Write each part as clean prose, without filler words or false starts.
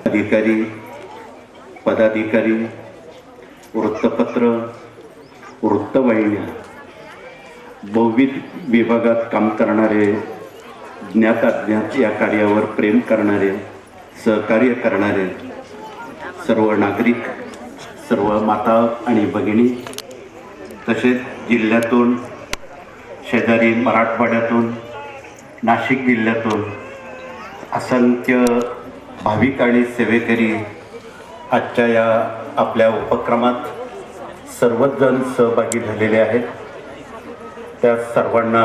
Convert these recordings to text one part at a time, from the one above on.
अधिकारी, पदाधिकारी, वृत्तपत्र, वृत्तवाहिन्या, बहुविध विभागात काम करणारे, ज्ञात अज्ञात या कार्यावर प्रेम करणारे, सहकार्य करणारे सर्व नागरिक, सर्व माता आणि भगिनी, तसेच जिल्ह्यातून, शेजारी मराठवाड्यातून, नाशिक जिल्ह्यातून असंख्य भाविक आणि सेवेकरी आजच्या या आपल्या उपक्रमात सर्वच जण सहभागी झालेले आहेत. त्या सर्वांना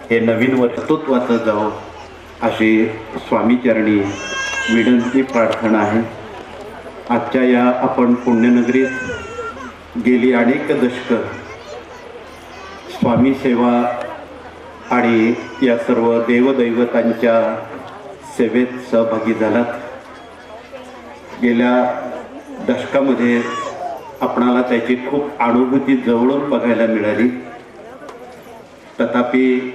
हे नवीन वर्तृत्वाचं जावो अशी स्वामीचरणी विनंती प्रार्थना आहे. आजच्या या आपण पुण्यनगरीत गेली अनेक दशकं स्वामी सेवा आणि या सर्व देवदैवतांच्या सेवेत सहभागी झालात. गेल्या दशकामध्ये आपणाला त्याची खूप अनुभूती जवळून बघायला मिळाली. तथापि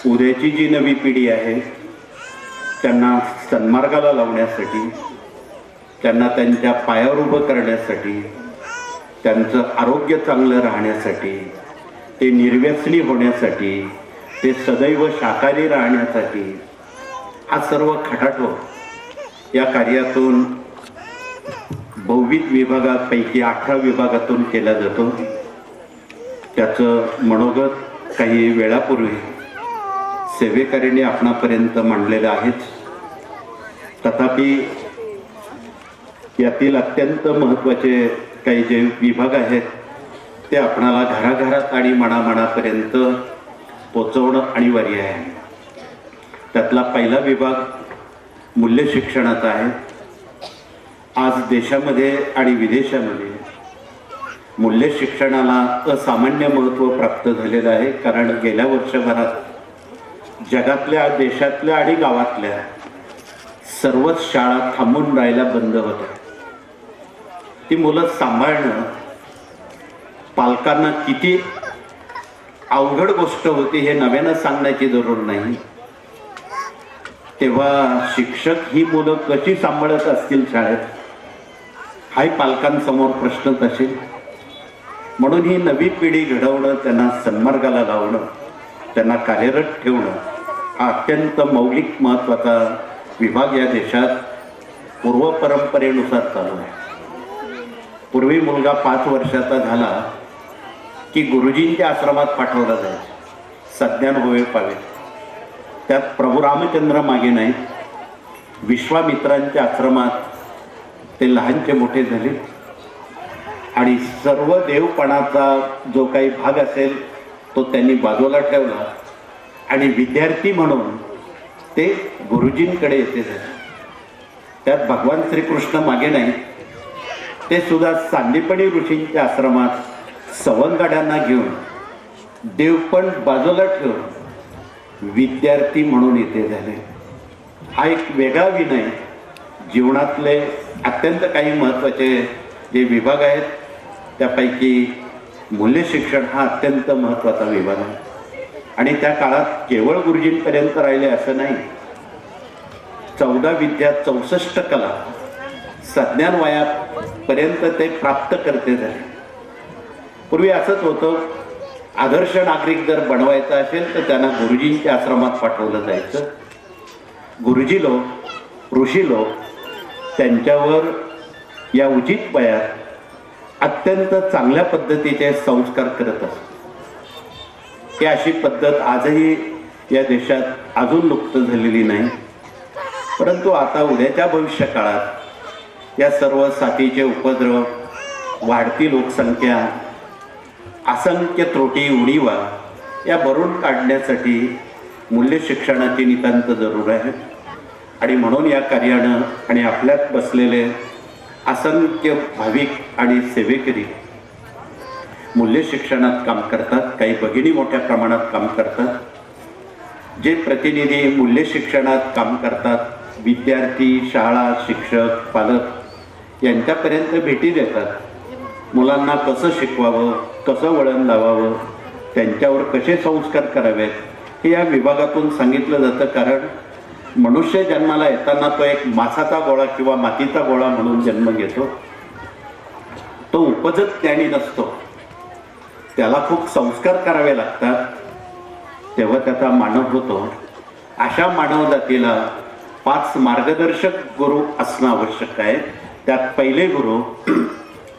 उद्याची जी नवी पिढी आहे त्यांना सन्मार्गाला लावण्यासाठी, त्यांना त्यांच्या पायावर उभं करण्यासाठी, त्यांचं आरोग्य चांगलं राहण्यासाठी, ते निर्व्यसनी होण्यासाठी, ते सदैव शाकाहारी राहण्यासाठी हा सर्व खटाटोप या कार्यातून बहुविध विभागापैकी 18 विभागातून केला जातो. त्याचं मनोगत काही वेळापूर्वी सेवेकरीने आपणापर्यंत मांडलेलं आहेच. तथापि यातील अत्यंत महत्त्वाचे काही जे विभाग आहेत ते आपणाला घराघरात आणि मनामनापर्यंत पोचवणं अनिवार्य आहे. त्यातला पहिला विभाग मूल्य शिक्षणाचा आहे. आज देशामध्ये आणि विदेशामध्ये मूल्य शिक्षणाला असामान्य महत्त्व प्राप्त झालेलं आहे. कारण गेल्या वर्षभरात जगातल्या, देशातल्या आणि गावातल्या सर्वच शाळा थांबून राहायला बंद होत्या. ती मुलं सांभाळणं पालकांना किती अवघड गोष्ट होती हे नव्यानं सांगण्याची जरूर नाही. तेव्हा शिक्षक ही मुलं कशी सांभाळत असतील शाळेत, हाही पालकांसमोर प्रश्नच असेल. म्हणून ही नवी पिढी घडवणं, त्यांना सन्मार्गाला लावणं, त्यांना कार्यरत ठेवणं हा अत्यंत मौलिक महत्त्वाचा विभाग या देशात पूर्वपरंपरेनुसार चालू आहे. पूर्वी मुलगा 5 वर्षाचा झाला की गुरुजींच्या आश्रमात पाठवला जायचा, सज्ञान होवे पावे. त्यात प्रभू रामचंद्र मागे नाही, विश्वामित्रांच्या आश्रमात ते लहानचे मोठे झाले आणि सर्व देवपणाचा जो काही भाग असेल तो त्यांनी बाजूला ठेवला आणि विद्यार्थी म्हणून ते गुरुजींकडे येते झाले. त्यात भगवान श्रीकृष्ण मागे नाही, ते सुद्धा सांदीपणी ऋषींच्या आश्रमात सवंगड्यांना घेऊन देवपण बाजूला ठेवून विद्यार्थी म्हणून येते झाले. हा एक वेगळा विनय. जीवनातले अत्यंत काही महत्त्वाचे जे विभाग आहेत त्यापैकी मूल्य शिक्षण हा अत्यंत महत्त्वाचा विभाग आहे. आणि त्या काळात केवळ गुरुजींपर्यंत राहिले असं नाही, 14 विद्या 64 कला सज्ञान वयापर्यंत ते प्राप्त करते झाले. पूर्वी असंच होतं, आदर्श नागरिक जर बनवायचा असेल तर त्यांना गुरुजींच्या आश्रमात पाठवलं जायचं. गुरुजी लोक, ऋषी लोक त्यांच्यावर या उचित वयात अत्यंत चांगल्या पद्धतीचे संस्कार करत असतात. ही अशी पद्धत आजही या देशात अजून लुप्त झालेली नाही. परंतु आता उद्याच्या भविष्य काळात या सर्व साथीचे उपद्रव, वाढती लोकसंख्या, असंख्य त्रुटी, उणीवा या भरून काढण्यासाठी मूल्य शिक्षणाची नितांत जरूर आहे. आणि म्हणून या कार्यानं आणि आपल्यात बसलेले असंख्य भाविक आणि सेवेकरी मूल्य शिक्षणात काम करतात. काही भगिनी मोठ्या प्रमाणात काम करतात. जे प्रतिनिधी मूल्य शिक्षणात काम करतात, विद्यार्थी, शाळा, शिक्षक, पालक यांच्यापर्यंत भेटी देतात. मुलांना कसं शिकवावं, कसं वळण लावावं, त्यांच्यावर कसे संस्कार करावेत हे या विभागातून सांगितलं जातं. कारण मनुष्य जन्माला येताना तो एक मासाचा गोळा किंवा मातीचा गोळा म्हणून जन्म घेतो. तो उपजत ज्ञानी नसतो, त्याला खूप संस्कार करावे लागतात, तेव्हा त्याचा मानव होतो. अशा मानव जातीला 5 मार्गदर्शक गुरु असणं आवश्यक आहे. त्यात पहिले गुरु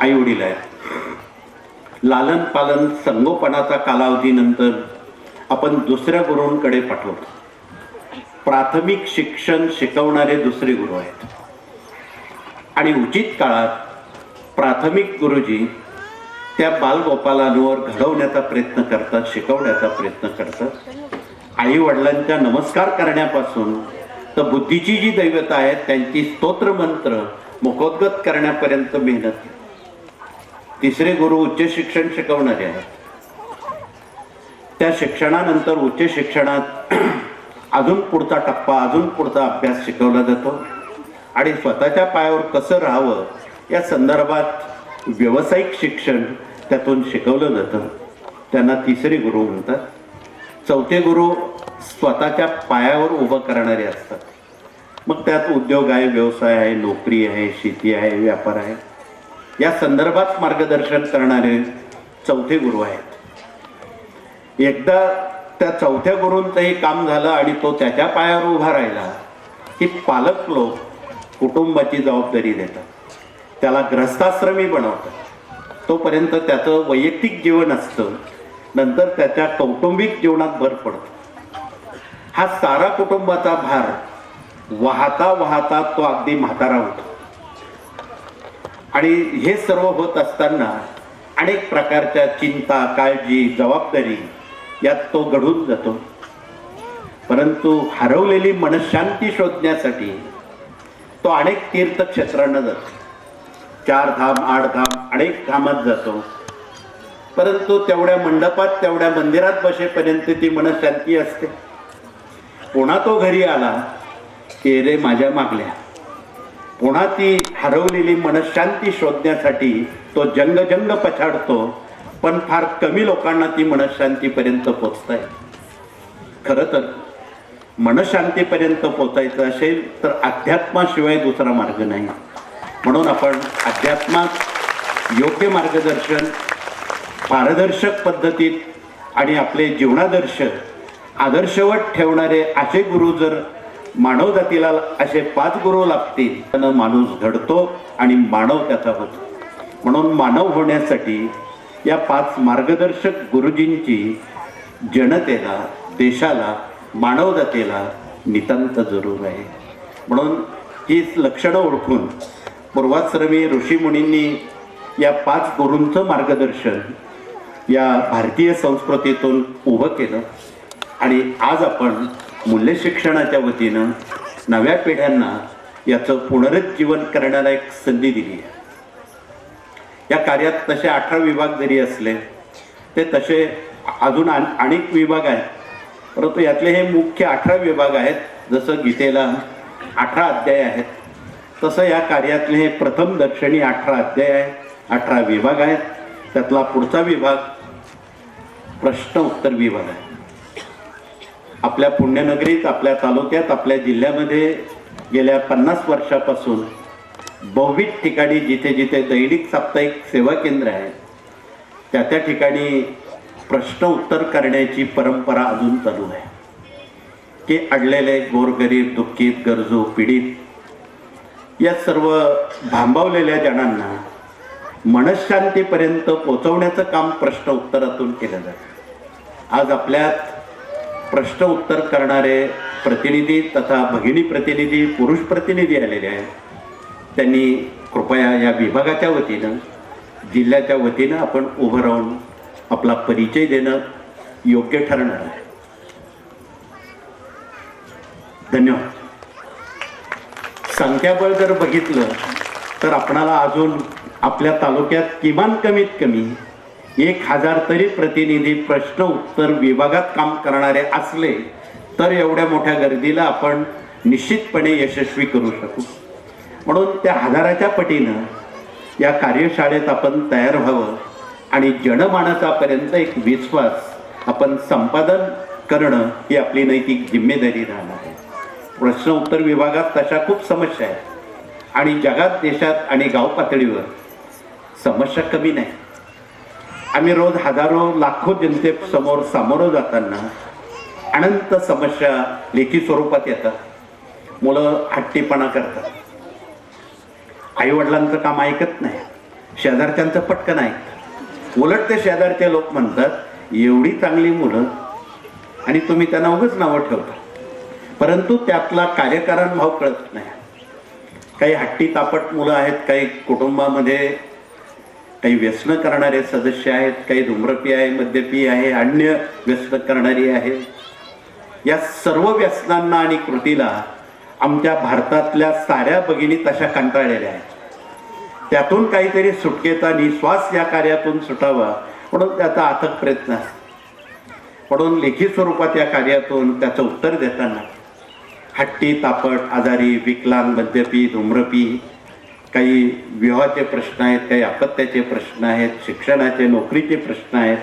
आई वडील आहेत. लालन पालन संगोपनाचा कालावधीनंतर आपण दुसऱ्या गुरूंकडे पाठवतो. प्राथमिक शिक्षण शिकवणारे दुसरे गुरु आहेत आणि उचित काळात प्राथमिक गुरुजी त्या बालगोपालांवर घडवण्याचा प्रयत्न करतात, शिकवण्याचा प्रयत्न करतात. आई वडिलांच्या नमस्कार करण्यापासून तर बुद्धीची जी दैवता आहेत त्यांची स्तोत्र मंत्र मुखोद्गत करण्यापर्यंत मेहनत. तिसरे गुरु उच्च शिक्षण शिकवणारे आहेत. त्या शिक्षणानंतर उच्च शिक्षणात अजून पुढचा टप्पा, अजून पुढचा अभ्यास शिकवला जातो आणि स्वतःच्या पायावर कसं राहावं या संदर्भात व्यावसायिक शिक्षण त्यातून शिकवलं जातं. त्यांना तिसरे गुरु म्हणतात. चौथे गुरु स्वतःच्या पायावर उभं करणारे असतात. मग त्यात उद्योग आहे, व्यवसाय आहे, नोकरी आहे, शेती आहे, व्यापार आहे, या संदर्भात मार्गदर्शन करणारे चौथे गुरु आहेत. एकदा त्या चौथ्या गुरूंचंही काम झालं आणि तो त्याच्या पायावर उभा राहिला की पालक लोक कुटुंबाची जबाबदारी देतात, त्याला ग्रहस्थाश्रमी बनवतात. तोपर्यंत त्याचं वैयक्तिक जीवन असतं, नंतर त्याच्या कौटुंबिक जीवनात भर पडतो. हा सारा कुटुंबाचा भार वाहता वाहता तो अगदी म्हातारा होतो आणि हे सर्व होत असताना अनेक प्रकारच्या चिंता, काळजी, जबाबदारी यात तो घडून जातो. परंतु हरवलेली मनशांती शोधण्यासाठी तो अनेक तीर्थक्षेत्रांना जातो. 4 धाम, 8 धाम, अनेक धामात जातो. परंतु तेवढ्या मंडपात, तेवढ्या मंदिरात बसेपर्यंत ती मनशांती असते. पुन्हा तो घरी आला की रे माझ्या मागल्या. पुन्हा ती हरवलेली मनशांती शोधण्यासाठी तो जंग पछाडतो, पण फार कमी लोकांना ती मनशांतीपर्यंत पोचता येते. खरं तर मनशांतीपर्यंत पोचायचं असेल तर अध्यात्माशिवाय दुसरा मार्ग नाही. म्हणून आपण अध्यात्मात योग्य मार्गदर्शन, पारदर्शक पद्धतीत आणि आपले जीवनादर्श आदर्शवत ठेवणारे असे गुरु जर मानव जातीला असे 5 गुरु लागतील तर माणूस घडतो आणि मानव त्याचा होतो. म्हणून मानव होण्यासाठी या 5 मार्गदर्शक गुरुजींची जनतेला, देशाला, मानव जातीला नितांत जरूर आहे. म्हणून ही लक्षणं ओळखून पूर्वाश्रमी ऋषीमुनींनी या 5 गुरूंचं मार्गदर्शन या भारतीय संस्कृतीतून उभं केलं आणि आज आपण मूल्य शिक्षणाच्या वतीनं नव्या पिढ्यांना याचं पुनरुज्जीवन करण्याला एक संधी दिली आहे. या कार्यात तसे 18 विभाग जरी असले ते तसे अजून अनेक विभाग आहेत, परंतु यातले हे मुख्य 18 विभाग आहेत. जसं गीतेला 18 अध्याय आहेत, तसं या कार्यातले हे प्रथम दर्शनी 18 अध्याय आहेत, 18 विभाग आहेत. त्यातला पुढचा विभाग प्रश्न उत्तर विभाग आहे. आपल्या पुण्यनगरीत, आपल्या तालुक्यात, आपल्या जिल्ह्यामध्ये गेल्या 50 वर्षापासून बहुविध ठिकाणी जिथे जिथे दैनिक साप्ताहिक सेवा केंद्र आहे त्या ठिकाणी प्रश्न उत्तर करण्याची परंपरा अजून चालू आहे की अडलेले, गोरगरीब, दुःखित, गरजू, पीडित या सर्व भांबावलेल्या जणांना मनशांतीपर्यंत पोहोचवण्याचं काम प्रश्न उत्तरातून केलं जातं. आज आपल्यात प्रश्न उत्तर करणारे प्रतिनिधी तथा भगिनी प्रतिनिधी, पुरुष प्रतिनिधी आलेले आहेत. त्यांनी कृपया या विभागाच्या वतीनं, जिल्ह्याच्या वतीनं आपण उभं राहून आपला परिचय देणं योग्य ठरणार आहे. धन्यवाद. संख्याबळ जर बघितलं तर आपणाला अजून आपल्या तालुक्यात किमान कमीत कमी 1000 तरी प्रतिनिधी प्रश्न उत्तर विभागात काम करणारे असले तर एवढ्या मोठ्या गर्दीला आपण निश्चितपणे यशस्वी करू शकू. म्हणून त्या 1000च्या पटीनं या कार्यशाळेत आपण तयार व्हावं आणि जनमानसापर्यंत एक विश्वास आपण संपादन करणं ही आपली नैतिक जिम्मेदारी राहणार आहे. प्रश्न उत्तर विभागात तशा खूप समस्या आहेत आणि जगात देशात आणि गाव पातळीवर समस्या कमी नाही. आम्ही रोज हजारो लाखो जनतेसमोर सामोरं जाताना अनंत समस्या लेखी स्वरूपात येतात. मुलं हट्टीपणा करतात, आईवडिलांचं काम ऐकत नाही, शेजारच्यांचं पटकन ऐकतात. उलट ते शेजारचे लोक म्हणतात एवढी चांगली मुलं आणि तुम्ही त्यांना उगाच नावं ठेवता, परंतु त्यातला कार्यकारण भाव कळत नाही. काही हट्टी तापट मुलं आहेत, काही कुटुंबामध्ये काही व्यसन करणारे सदस्य आहेत, काही धूम्रपी आहे, मद्यपी आहे, अन्य व्यसन करणारी आहे. या सर्व व्यसनांना आणि कृतीला आमच्या भारतातल्या साऱ्या भगिनी तशा कंटाळलेल्या आहेत. त्यातून काहीतरी सुटकेचा निश्वास या कार्यातून सुटावा म्हणून त्याचा अथक प्रयत्न आहे. म्हणून लेखी स्वरूपात या कार्यातून त्याचं उत्तर देताना हट्टी तापट, आजारी, विकलांग, मद्यपी, धूम्रपी, काही विवाहाचे प्रश्न आहेत, काही अपत्याचे प्रश्न आहेत, शिक्षणाचे नोकरीचे प्रश्न आहेत,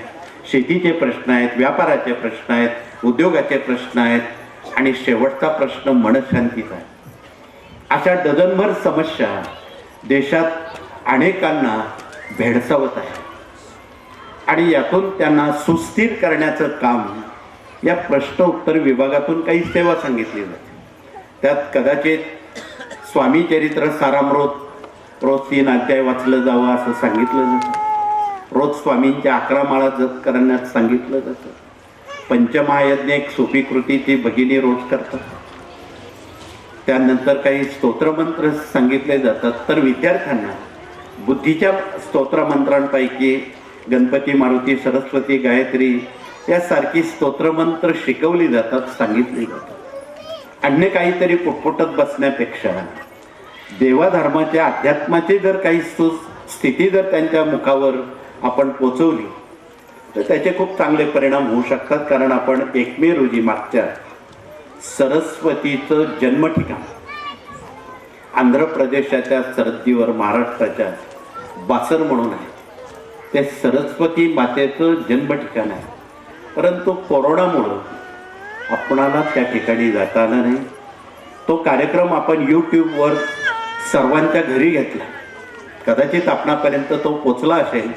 शेतीचे प्रश्न आहेत, व्यापाराचे प्रश्न आहेत, उद्योगाचे प्रश्न आहेत आणि शेवटचा प्रश्न मनशांतीचा आहे. अशा डझनभर समस्या देशात अनेकांना भेडसावत आहे आणि यातून त्यांना सुस्थिर करण्याचं काम या प्रश्न उत्तर विभागातून काही सेवा सांगितली जाते. त्यात कदाचित स्वामी चरित्र सारामृत रोज 3 अध्याय वाचलं जावं असं सांगितलं जातं. रोज स्वामींच्या 11 माळा जप करण्यात सांगितलं जातं. पंचमहायज्ञ एक सोपी कृती ती भगिनी रोज करतात. त्यानंतर काही स्तोत्रमंत्र सांगितले जातात. तर विद्यार्थ्यांना बुद्धीच्या स्तोत्रमंत्रांपैकी गणपती, मारुती, सरस्वती, गायत्री यासारखी स्तोत्रमंत्र शिकवली जातात, सांगितली जातात. अन्य काहीतरी पुटपुटत बसण्यापेक्षा देवाधर्माच्या अध्यात्माची जर काही स्थिती जर त्यांच्या मुखावर आपण पोचवली तर त्याचे खूप चांगले परिणाम होऊ शकतात. कारण आपण 1 मे रोजी मागच्या सरस्वतीचं जन्म ठिकाण आंध्र प्रदेशाच्या सरहद्दीवर महाराष्ट्राच्या बासर म्हणून आहे. ते सरस्वती मातेचं जन्म ठिकाण आहे. परंतु कोरोनामुळं आपणाला त्या ठिकाणी जाता आलं नाही. तो कार्यक्रम आपण यूट्यूबवर सर्वांच्या घरी घेतला. कदाचित आपणापर्यंत तो पोचला असेल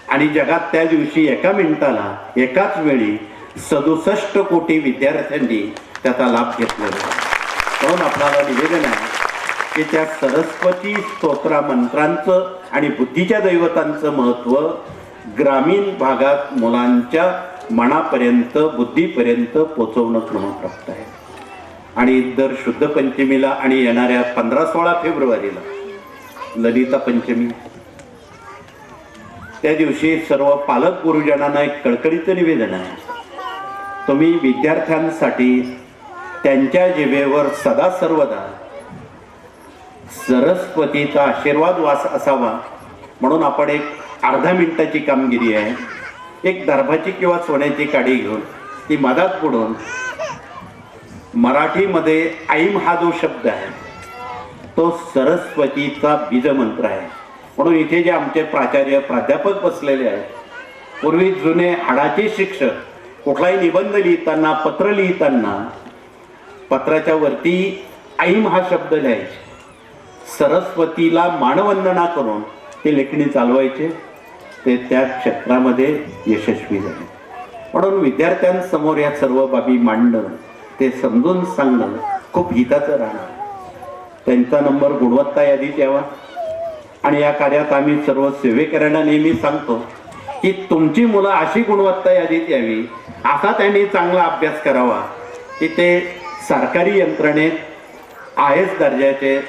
आणि जगात त्या दिवशी एका मिनिटाला एकाच वेळी 67 कोटी विद्यार्थ्यांनी त्याचा लाभ घेतलेला. म्हणून आपल्याला निवेदन आहे की त्या सरस्वती स्तोत्रा मंत्रांचं आणि बुद्धीच्या दैवतांचं महत्त्व ग्रामीण भागात मुलांच्या मनापर्यंत, बुद्धीपर्यंत पोचवणं क्रमप्राप्त आहे. आणि दर शुद्ध पंचमीला आणि येणाऱ्या 15-16 फेब्रुवारीला ललिता पंचमी, त्या दिवशी सर्व पालक गुरुजनांना एक कळकळीचं निवेदन आहे. तुम्ही विद्यार्थ्यांसाठी त्यांच्या जिभेवर सदा सर्वदा सरस्वतीचा आशीर्वाद वास असावा म्हणून आपण एक अर्धा मिनिटाची कामगिरी आहे. एक दर्भाची किंवा सोन्याची काडी घेऊन ती मधात बुडवून मराठीमध्ये ऐम हा जो शब्द आहे तो सरस्वतीचा बीजमंत्र आहे. म्हणून इथे जे आमचे प्राचार्य प्राध्यापक बसलेले आहेत, पूर्वी जुने हाडाचे शिक्षक कुठलाही निबंध लिहिताना, पत्र लिहिताना पत्राच्या वरती ऐम हा शब्द लिहायचे. सरस्वतीला मानवंदना करून ते लेखणी चालवायचे. ते त्या क्षेत्रामध्ये यशस्वी झाले. म्हणून विद्यार्थ्यांसमोर या सर्व बाबी मांडणं, ते समजून सांगणं खूप हिताचं राहणार. त्यांचा नंबर गुणवत्ता यादीत यावा. आणि या कार्यात आम्ही सर्व सेवेकऱ्यांना नेहमी सांगतो की तुमची मुलं अशी गुणवत्ता यादीत यावी, असा त्यांनी चांगला अभ्यास करावा की ते सरकारी यंत्रणेत IAS दर्जाचे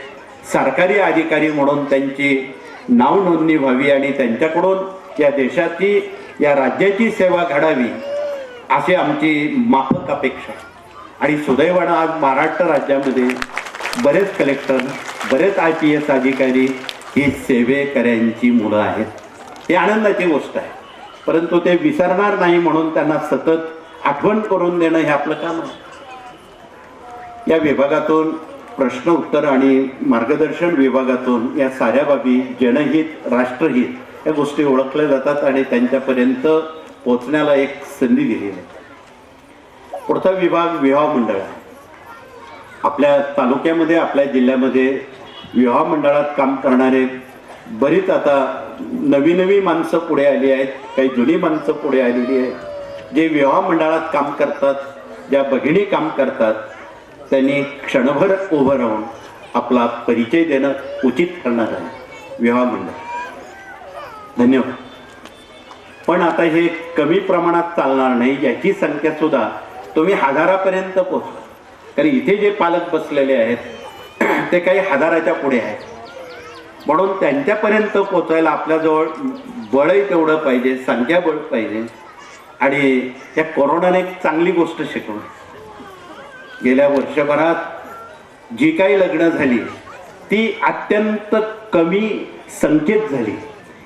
सरकारी अधिकारी म्हणून त्यांची नाव नोंदणी व्हावी आणि त्यांच्याकडून या देशाची, या राज्याची सेवा घडावी अशी आमची माफक अपेक्षा. आणि सुदैवानं आज महाराष्ट्र राज्यामध्ये बरेच कलेक्टर, बरेच IPS अधिकारी ही सेवेकऱ्यांची मुलं आहेत. ही आनंदाची गोष्ट आहे. परंतु ते विसरणार नाही म्हणून त्यांना सतत आठवण करून देणं हे आपलं काम आहे. या विभागातून प्रश्न उत्तर आणि मार्गदर्शन विभागातून या साऱ्या बाबी जनहित, राष्ट्रहित या गोष्टी ओळखल्या जातात आणि त्यांच्यापर्यंत पोचण्याला एक संधी दिली आहे. पुढचा विभाग विवाह मंडळ आहे. आपल्या तालुक्यामध्ये, आपल्या जिल्ह्यामध्ये विवाह मंडळात काम करणारे बरीच आता नवी माणसं पुढे आली आहेत, काही जुनी माणसं पुढे आलेली आहेत. जे विवाह मंडळात काम करतात, ज्या भगिनी काम करतात, त्यांनी क्षणभर उभं राहून आपला परिचय देणं उचित ठरणार आहे. विवाह मंडळ धन्यवाद. पण आता हे कमी प्रमाणात चालणार नाही, याची संख्या सुद्धा तुम्ही हजारापर्यंत पोहोचवा. कारण इथे जे पालक बसलेले आहेत ते काही हजाराच्या पुढे आहेत, म्हणून त्यांच्यापर्यंत पोहोचायला आपल्याजवळ बळही तेवढं पाहिजे, संख्याबळ पाहिजे. आणि या कोरोनाने एक चांगली गोष्ट शिकवली. गेल्या वर्षभरात जी काही लग्न झाली ती अत्यंत कमी संख्येत झाली.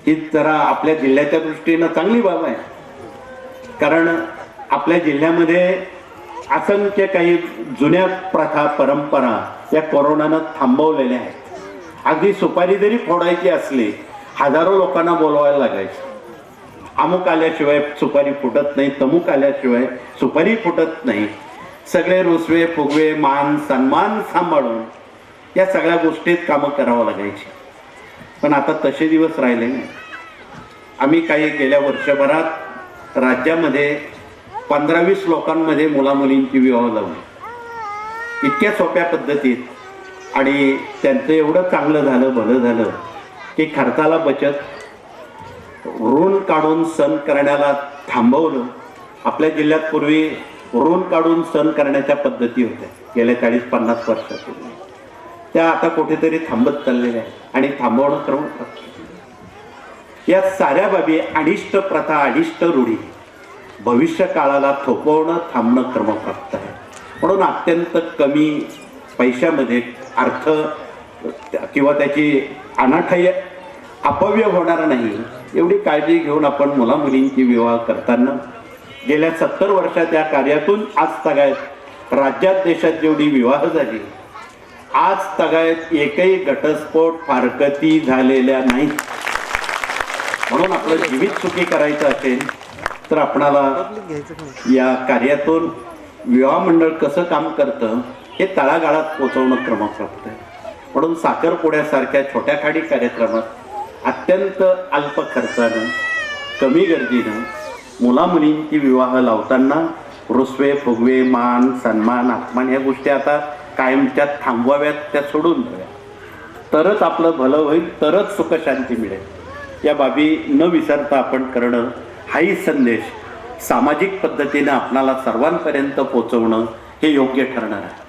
ही जरा आपल्या जिल्ह्याच्या दृष्टीनं चांगली बाब आहे, कारण आपल्या जिल्ह्यामध्ये असंख्य काही जुन्या प्रथा परंपरा या कोरोनानं थांबवलेल्या आहेत. अगदी सुपारी जरी फोडायची असली हजारो लोकांना बोलवायला लागायचं. अमुक आल्याशिवाय सुपारी फुटत नाही, तमुक आल्याशिवाय सुपारी फुटत नाही. सगळे रुसवे फुगवे मान सन्मान सांभाळून या सगळ्या गोष्टीत कामं करावं लागायची. पण आता तसे दिवस राहिले नाही. आम्ही काही गेल्या वर्षभरात राज्यामध्ये 15-20 लोकांमध्ये मुलामुलींची विवाह लावली, इतक्या सोप्या पद्धतीत. आणि त्यांचं एवढं चांगलं झालं, भलं झालं की खर्चाला बचत, ऋण काढून सण करण्याला थांबवलं. आपल्या जिल्ह्यात पूर्वी ऋण काढून सण करण्याच्या पद्धती होत्या गेल्या 40-50 वर्षापूर्वी. त्या आता कुठेतरी थांबत चाललेल्या आहेत आणि थांबवणं क्रमप्राप्त. या साऱ्या बाबी अनिष्ट प्रथा, अनिष्ट रूढी भविष्य काळाला थोपवणं थांबणं क्रमप्राप्त आहे. म्हणून अत्यंत कमी पैशामध्ये अर्थ किंवा त्याची अनाठय अपव्य होणार नाही एवढी काळजी घेऊन आपण मुलामुलींची विवाह करताना गेल्या 70 वर्षात या कार्यातून आज तगायत राज्यात देशात जेवढी विवाह झाली, आज तगायत एकही घटस्फोट फारकती झालेल्या नाही. म्हणून आपलं जीवित सुखी करायचं असेल तर आपणाला या कार्यातून विवाह मंडळ कसं काम करतं हे तळागाळात पोचवणं क्रमप्राप्त आहे. म्हणून साखरपुड्यासारख्या छोट्या खाडी कार्यक्रमात अत्यंत अल्प खर्चानं, कमी गर्दीनं मुलामुलींची विवाह लावताना रुसवे फुगवे मान सन्मान अपमान ह्या गोष्टी आता कायमच्या थांबवाव्यात, त्या सोडून द्याव्या. तरच आपलं भलं होईल, तरच सुखशांती मिळेल. या बाबी न विसरता आपण करणं हाही संदेश सामाजिक पद्धतीने आपणाला सर्वांपर्यंत पोचवणं हे योग्य ठरणार आहे.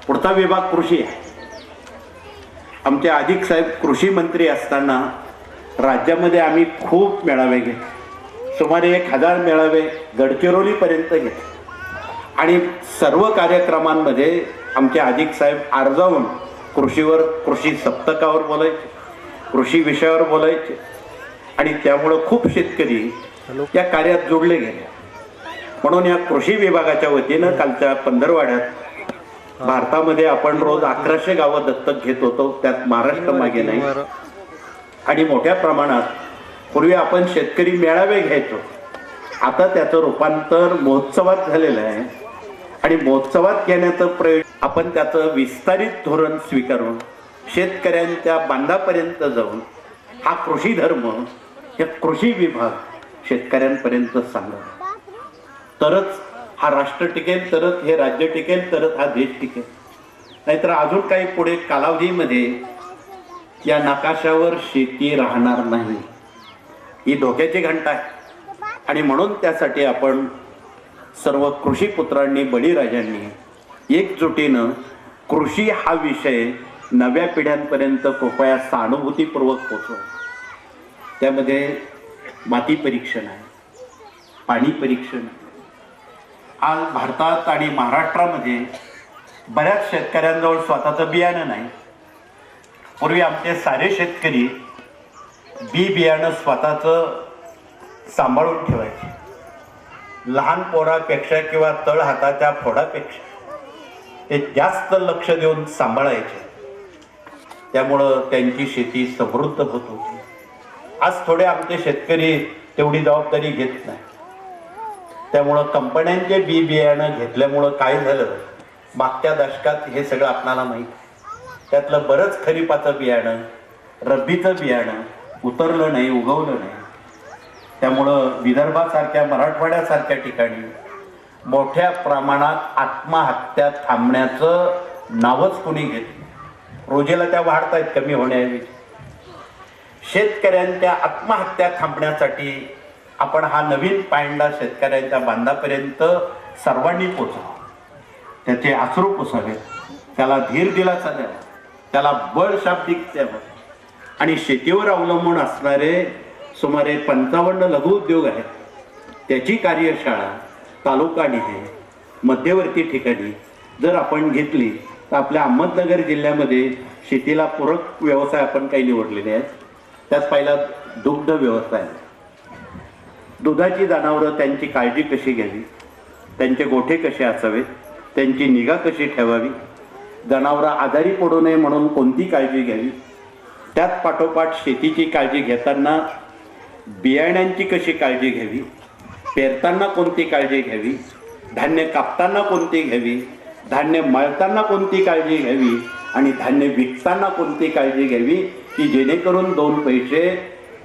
पुढचा विभाग कृषी आहे. आमचे अधिक साहेब कृषी मंत्री असताना राज्यामध्ये आम्ही खूप मेळावे घेतले, सुमारे 1000 मेळावे गडचिरोलीपर्यंत घेतले. आणि सर्व कार्यक्रमांमध्ये आमचे अधिक साहेब आर्जावून कृषीवर, कृषी सप्तकावर बोलायचे, कृषी विषयावर बोलायचे. आणि त्यामुळं खूप शेतकरी या कार्यात जोडले गेले. म्हणून या कृषी विभागाच्या वतीनं कालच्या पंधरवाड्यात भारतामध्ये आपण रोज 1100 गावं दत्तक घेत होतो, त्यात महाराष्ट्र मागे नाही. आणि मोठ्या प्रमाणात पूर्वी आपण शेतकरी मेळावे घ्यायचो, आता त्याचं रूपांतर महोत्सवात झालेलं आहे. आणि महोत्सवात घेण्याचं प्रयोजन आपण त्याचं विस्तारित धोरण स्वीकारून शेतकऱ्यांच्या बांधापर्यंत जाऊन हा कृषी धर्म, हे कृषी विभाग शेतकऱ्यांपर्यंत सांगावा. तरच हा राष्ट्र टिकेल, तरच हे राज्य टिकेल, तरच हा देश टिकेल. नाहीतर अजून काही पुढे कालावधीमध्ये या नकाशावर शेती राहणार नाही. ही धोक्याची घंटा आहे. आणि म्हणून त्यासाठी आपण सर्व कृषी पुत्रांनी, बळीराजांनी एकजुटीनं कृषी हा विषय नव्या पिढ्यांपर्यंत कृपया सहानुभूतीपूर्वक पोचवा. त्यामध्ये माती परीक्षण आहे, पाणी परीक्षण. आज भारतात आणि महाराष्ट्रामध्ये बऱ्याच शेतकऱ्यांजवळ स्वतःचं बियाणं नाही. पूर्वी आमचे सारे शेतकरी बियाणं स्वतःचं सांभाळून ठेवायचे. लहान पोरापेक्षा किंवा तळ हाताच्या फोडापेक्षा ते जास्त लक्ष देऊन सांभाळायचे. त्यामुळं त्यांची शेती समृद्ध होत होती. आज थोडे आमचे शेतकरी तेवढी जबाबदारी घेत नाही. त्यामुळं कंपन्यांचे बियाणं घेतल्यामुळं काय झालं मागच्या दशकात हे सगळं आपणाला माहीत आहे. त्यातलं बरंच खरीपाचं बियाणं, रब्बीचं बियाणं उतरलं नाही, उगवलं नाही. त्यामुळं विदर्भासारख्या, मराठवाड्यासारख्या ठिकाणी मोठ्या प्रमाणात आत्महत्या थांबण्याचं नावच कोणी घेत. रोजेला त्या वाढत आहेत कमी होण्याऐवजी. शेतकऱ्यांच्या आत्महत्या थांबण्यासाठी आपण हा नवीन पायंडा शेतकऱ्यांच्या बांधापर्यंत सर्वांनी पोचावा. त्याचे अश्रू पुसावेत, त्याला धीर दिलासा द्यावा, त्याला बळ शाब्दिक द्यावं. आणि शेतीवर अवलंबून असणारे सुमारे 55 लघुउद्योग आहेत. त्याची कार्यशाळा तालुकानिहाय मध्यवर्ती ठिकाणी जर आपण घेतली तर आपल्या अहमदनगर जिल्ह्यामध्ये शेतीला पूरक व्यवसाय आपण काही निवडलेले आहेत. त्यात पहिला दुग्ध व्यवसाय. दुधाची जनावरं, त्यांची काळजी कशी घ्यावी, त्यांचे गोठे कसे असावेत, त्यांची निगा कशी ठेवावी, जनावरं आजारी पडू नये म्हणून कोणती काळजी घ्यावी, त्यात पाठोपाठ शेतीची काळजी घेताना बियाण्यांची कशी काळजी घ्यावी, पेरताना कोणती काळजी घ्यावी, धान्य कापताना कोणती घ्यावी, धान्य मळताना कोणती काळजी घ्यावी आणि धान्य विकताना कोणती काळजी घ्यावी, की जेणेकरून 2 पैसे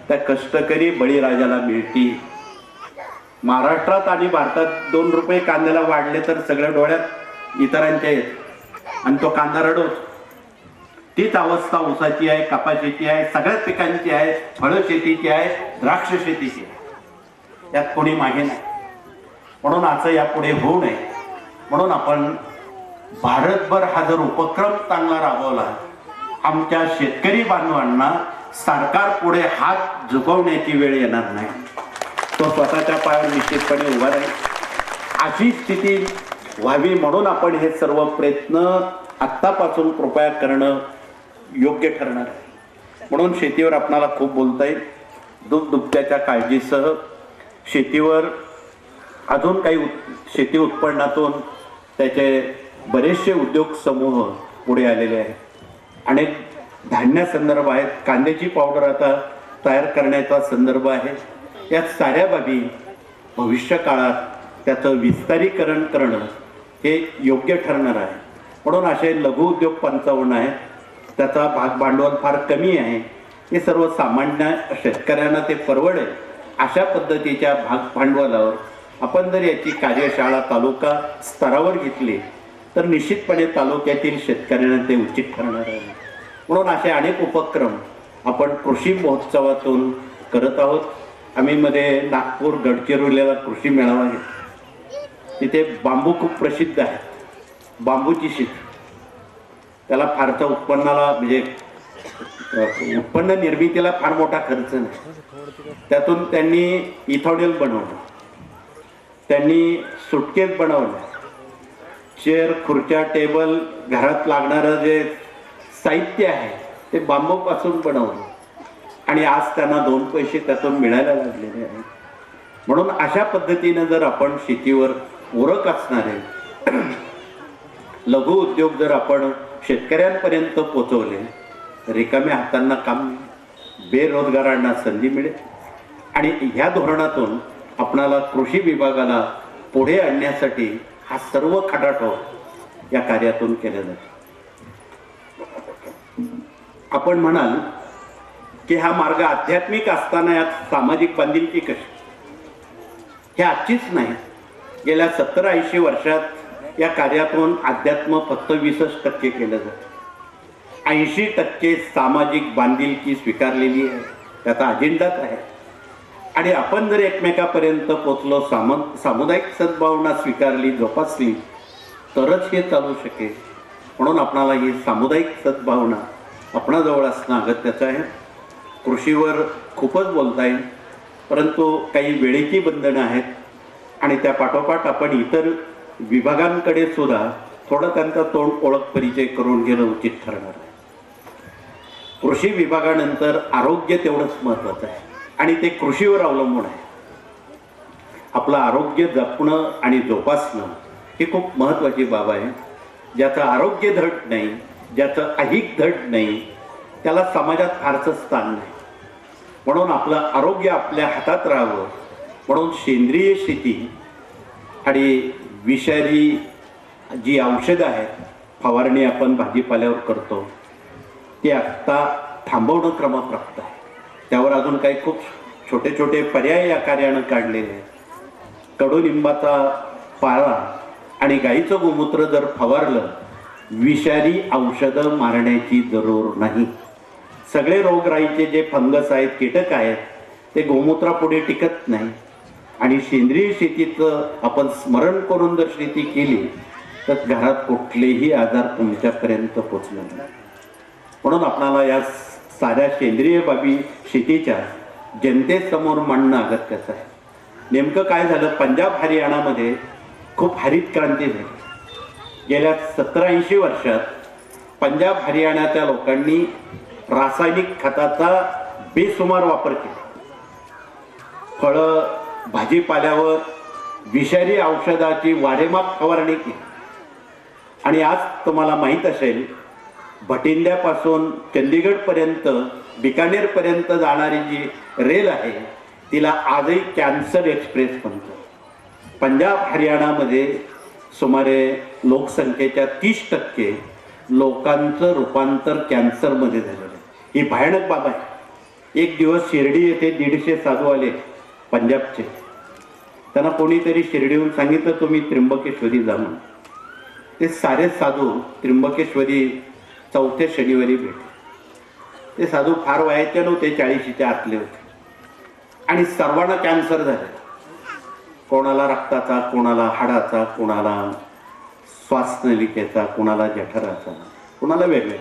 त्या कष्टकरी बळीराजाला मिळतील. महाराष्ट्रात आणि भारतात 2 रुपये कांद्याला वाढले तर सगळ्या डोळ्यात इतरांच्या आहेत आणि तो कांदा रडवतो. तीच अवस्था ऊसाची आहे, कपाशीची आहे, सगळ्याच पिकांची आहे, फळ शेतीची आहे, द्राक्ष शेतीची आहे. त्यात कोणी मागे नाही. म्हणून असं यापुढे होऊ नये म्हणून आपण भारतभर हा जर उपक्रम चांगला राबवला, आमच्या शेतकरी बांधवांना सरकार पुढे हात झुकवण्याची वेळ येणार नाही. तो स्वतःच्या पायावर निश्चितपणे उभा राहील. अशी स्थिती व्हावी म्हणून आपण हे सर्व प्रयत्न आत्तापासून कृपया करणं योग्य ठरणार आहे. म्हणून शेतीवर आपणाला खूप बोलता येईल. दुभत्याच्या काळजीसह शेतीवर अजून काही शेती उत्पन्नातून त्याचे बरेचसे उद्योग समूह पुढे आलेले आहेत. अनेक धान्यासंदर्भ आहेत, कांद्याची पावडर आता तयार करण्याचा संदर्भ आहे. या साऱ्या बाबी भविष्य काळात त्याचं विस्तारीकरण करणं हे योग्य ठरणार आहे. म्हणून असे लघुउद्योग 55 आहेत. त्याचा भांडवल फार कमी आहे. हे सर्वसामान्य शेतकऱ्यांना ते परवडेल अशा पद्धतीच्या भांडवलावर आपण जर याची कार्यशाळा तालुका स्तरावर घेतली तर निश्चितपणे तालुक्यातील शेतकऱ्यांना ते उचित ठरणार आहे. म्हणून असे अनेक उपक्रम आपण कृषी महोत्सवातून करत आहोत. आम्ही मध्ये नागपूर गडचिरोलीला कृषी मेळावा घेतला. तिथे बांबू खूप प्रसिद्ध आहे. बांबूची शेती, त्याला फारसा उत्पन्नाला म्हणजे उत्पन्न निर्मितीला फार मोठा खर्च नाही. त्यातून त्यांनी इथॉनिल बनवलं, त्यांनी सुटकेस बनवलं, चेअर, खुर्च्या, टेबल, घरात लागणारं जे साहित्य आहे ते बांबूपासून बनवलं आणि आज त्यांना 2 पैसे त्यातून मिळायला लागलेले आहेत. म्हणून अशा पद्धतीनं जर आपण शेतीवर उरक असणारे लघु उद्योग जर आपण शेतकऱ्यांपर्यंत पोचवले, रिकाम्या हातांना काम मिळेल, बेरोजगारांना संधी मिळेल आणि ह्या धोरणातून आपणाला कृषी विभागाला पुढे आणण्यासाठी हा सर्व खटाटोप या कार्यातून केला जातो. आपण म्हणाल की हा मार्ग आध्यात्मिक असताना यात सामाजिक बांधिलकी कशी? हे आजचीच नाही. गेल्या 70-80 वर्षात या कार्यातून अध्यात्म फक्त 20% केलं जातं. 80% सामाजिक बांधिलकी स्वीकारलेली आहे, त्याचा अजेंडाच आहे. आणि आपण जर एकमेकापर्यंत पोचलो, सामुदायिक सद्भावना स्वीकारली, जोपासली तरच हे चालू शकेल. म्हणून आपणाला ही सामुदायिक सद्भावना आपणाजवळ असणं अगत्याचं आहे. कृषीवर खूपच बोलता येईल, परंतु काही वेळेची बंधनं आहेत आणि त्या पाठोपाठ आपण इतर विभागांकडे सुद्धा थोडं त्यांचा तोंड ओळख परिचय करून घेणं उचित ठरणार आहे. कृषी विभागानंतर आरोग्य तेवढंच महत्त्वाचं आहे आणि ते कृषीवर अवलंबून आहे. आपलं आरोग्य जपणं आणि जोपासणं ही खूप महत्त्वाची बाब आहे. ज्याचं आरोग्य धड नाही, ज्याचं ऐहिक धड नाही, त्याला समाजात फारसं स्थान नाही. म्हणून आपलं आरोग्य आपल्या हातात राहावं म्हणून सेंद्रिय शेती आणि विषारी जी औषधं आहेत, फवारणी आपण भाजीपाल्यावर करतो, ती आत्ता थांबवणं क्रमप्राप्त आहे. त्यावर अजून काही खूप छोटे छोटे पर्याय या कार्यानं काढलेले आहेत. कडुलिंबाचा पाला आणि गाईचं गोमूत्र जर फवारलं, विषारी औषधं मारण्याची जरूर नाही. सगळे रोगराईचे जे फंगस आहेत, कीटक आहेत, ते गोमूत्रापुढे टिकत नाही. आणि सेंद्रिय शेतीचं आपण स्मरण करून जर शेती केली तर घरात कुठलेही आजार तुमच्यापर्यंत पोचणार नाही. म्हणून आपल्याला या साऱ्या सेंद्रिय बाबी शेतीच्या जनतेसमोर मांडणं अगत्याचं आहे. नेमकं काय झालं, पंजाब हरियाणामध्ये खूप हरित क्रांती झाली. गेल्या 70-80 वर्षात पंजाब हरियाणाच्या लोकांनी रासायनिक खताचा बेसुमार वापर केला. फळं भाजीपाल्यावर विषारी औषधाची वारेमाप फवारणी केली. आणि आज तुम्हाला माहीत असेल, भटिंड्यापासून चंदीगडपर्यंत बिकानेरपर्यंत जाणारी जी रेल आहे तिला आजही कॅन्सर एक्सप्रेस म्हणतात. पंजाब हरियाणामध्ये सुमारे लोकसंख्येच्या 30% लोकांचं रूपांतर कॅन्सरमध्ये झालेलं आहे. ही भयानक बाब आहे. एक दिवस शिर्डी येथे 150 साधू आले पंजाबचे. त्यांना कोणीतरी शिर्डीहून सांगितलं तुम्ही त्र्यंबकेश्वरी जा म्हणून. ते सारे साधू त्र्यंबकेश्वरी 4थ्या शनिवारी भेटले. ते साधू फार वयाचे नव्हते, 40च्या आतले होते. आणि सर्वांना कॅन्सर झाले. कोणाला रक्ताचा, कोणाला हाडाचा, कोणाला श्वासनलिकेचा, कोणाला जठराचा, कोणाला वेगळे.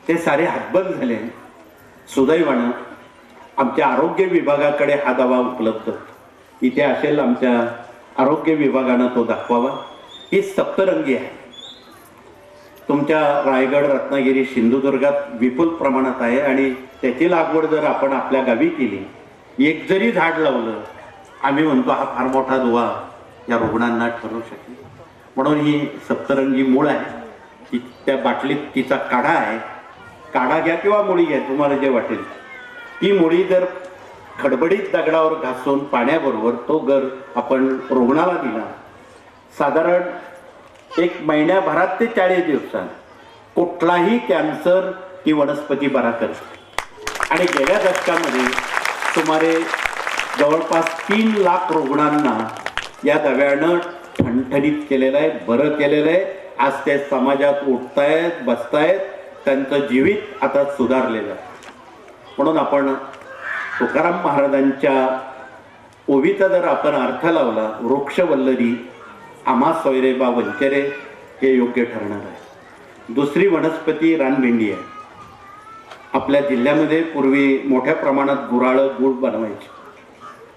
ते सारे हतबल झाले. सुदैवानं आमच्या आरोग्य विभागाकडे हा दवा उपलब्ध होता. इथे असेल आमच्या आरोग्य विभागानं तो दाखवावा. ही सप्तरंगी आहे. तुमच्या रायगड, रत्नागिरी, सिंधुदुर्गात विपुल प्रमाणात आहे. आणि त्याची लागवड जर आपण आपल्या गावी केली, एक जरी झाड लावलं, आम्ही म्हणतो हा फार मोठा दुवा या रुग्णांना ठरू शकेल. म्हणून ही सप्तरंगी मूळ आहे. त्या बाटलीत तिचा काढा आहे. काढा घ्या किंवा मुळी घ्या, तुम्हाला जे वाटेल. ती मुळी जर खडबडीत दगडावर घासून पाण्याबरोबर तो गर आपण रुग्णाला दिला, साधारण 1 महिन्याभरात ते 40 दिवसांत कुठलाही कॅन्सर ही वनस्पती बरा करते. आणि गेल्या दशकामध्ये सुमारे जवळपास 3 लाख रुग्णांना या दव्यानं ठणठणीत केलेलं आहे, बरं केलेलं आहे. आज ते समाजात उठतायत, बसतायत, त्यांचं जीवित आता सुधारलेलं आहे. म्हणून आपण तुकाराम महाराजांच्या ओवीचा जर आपण अर्थ लावला, वृक्षवल्लरी आम्हा सोयरेबा वंचरे, हे योग्य ठरणार आहे. दुसरी वनस्पती रानभेंडी आहे. आपल्या जिल्ह्यामध्ये पूर्वी मोठ्या प्रमाणात गुराळं गुळ बनवायचे.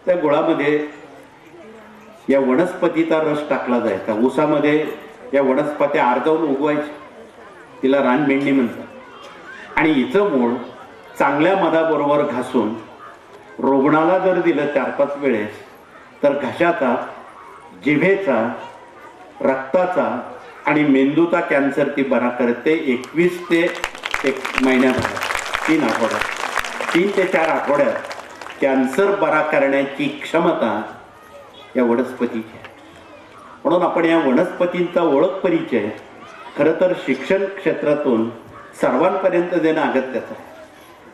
त्या गुळामध्ये या वनस्पतीचा रस टाकला जायचा. ऊसामध्ये या वनस्पत्या आरजावून उगवायच्या. तिला रानभेंडी म्हणतात. आणि हिचं मूळ चांगल्या मधाबरोबर घासून रुग्णाला जर दिलं 4-5 वेळेस, तर घशाचा, जिभेचा, रक्ताचा आणि मेंदूचा कॅन्सर ती बरा करते. 21 ते 1 महिन्याभरात, 3 आठवड्यात, 3 ते 4 आठवड्यात कॅन्सर बरा करण्याची क्षमता या वनस्पतीची आहे. म्हणून आपण या वनस्पतींचा ओळख परिचय खरं तर शिक्षण क्षेत्रातून सर्वांपर्यंत देणं अगत्याचं आहे.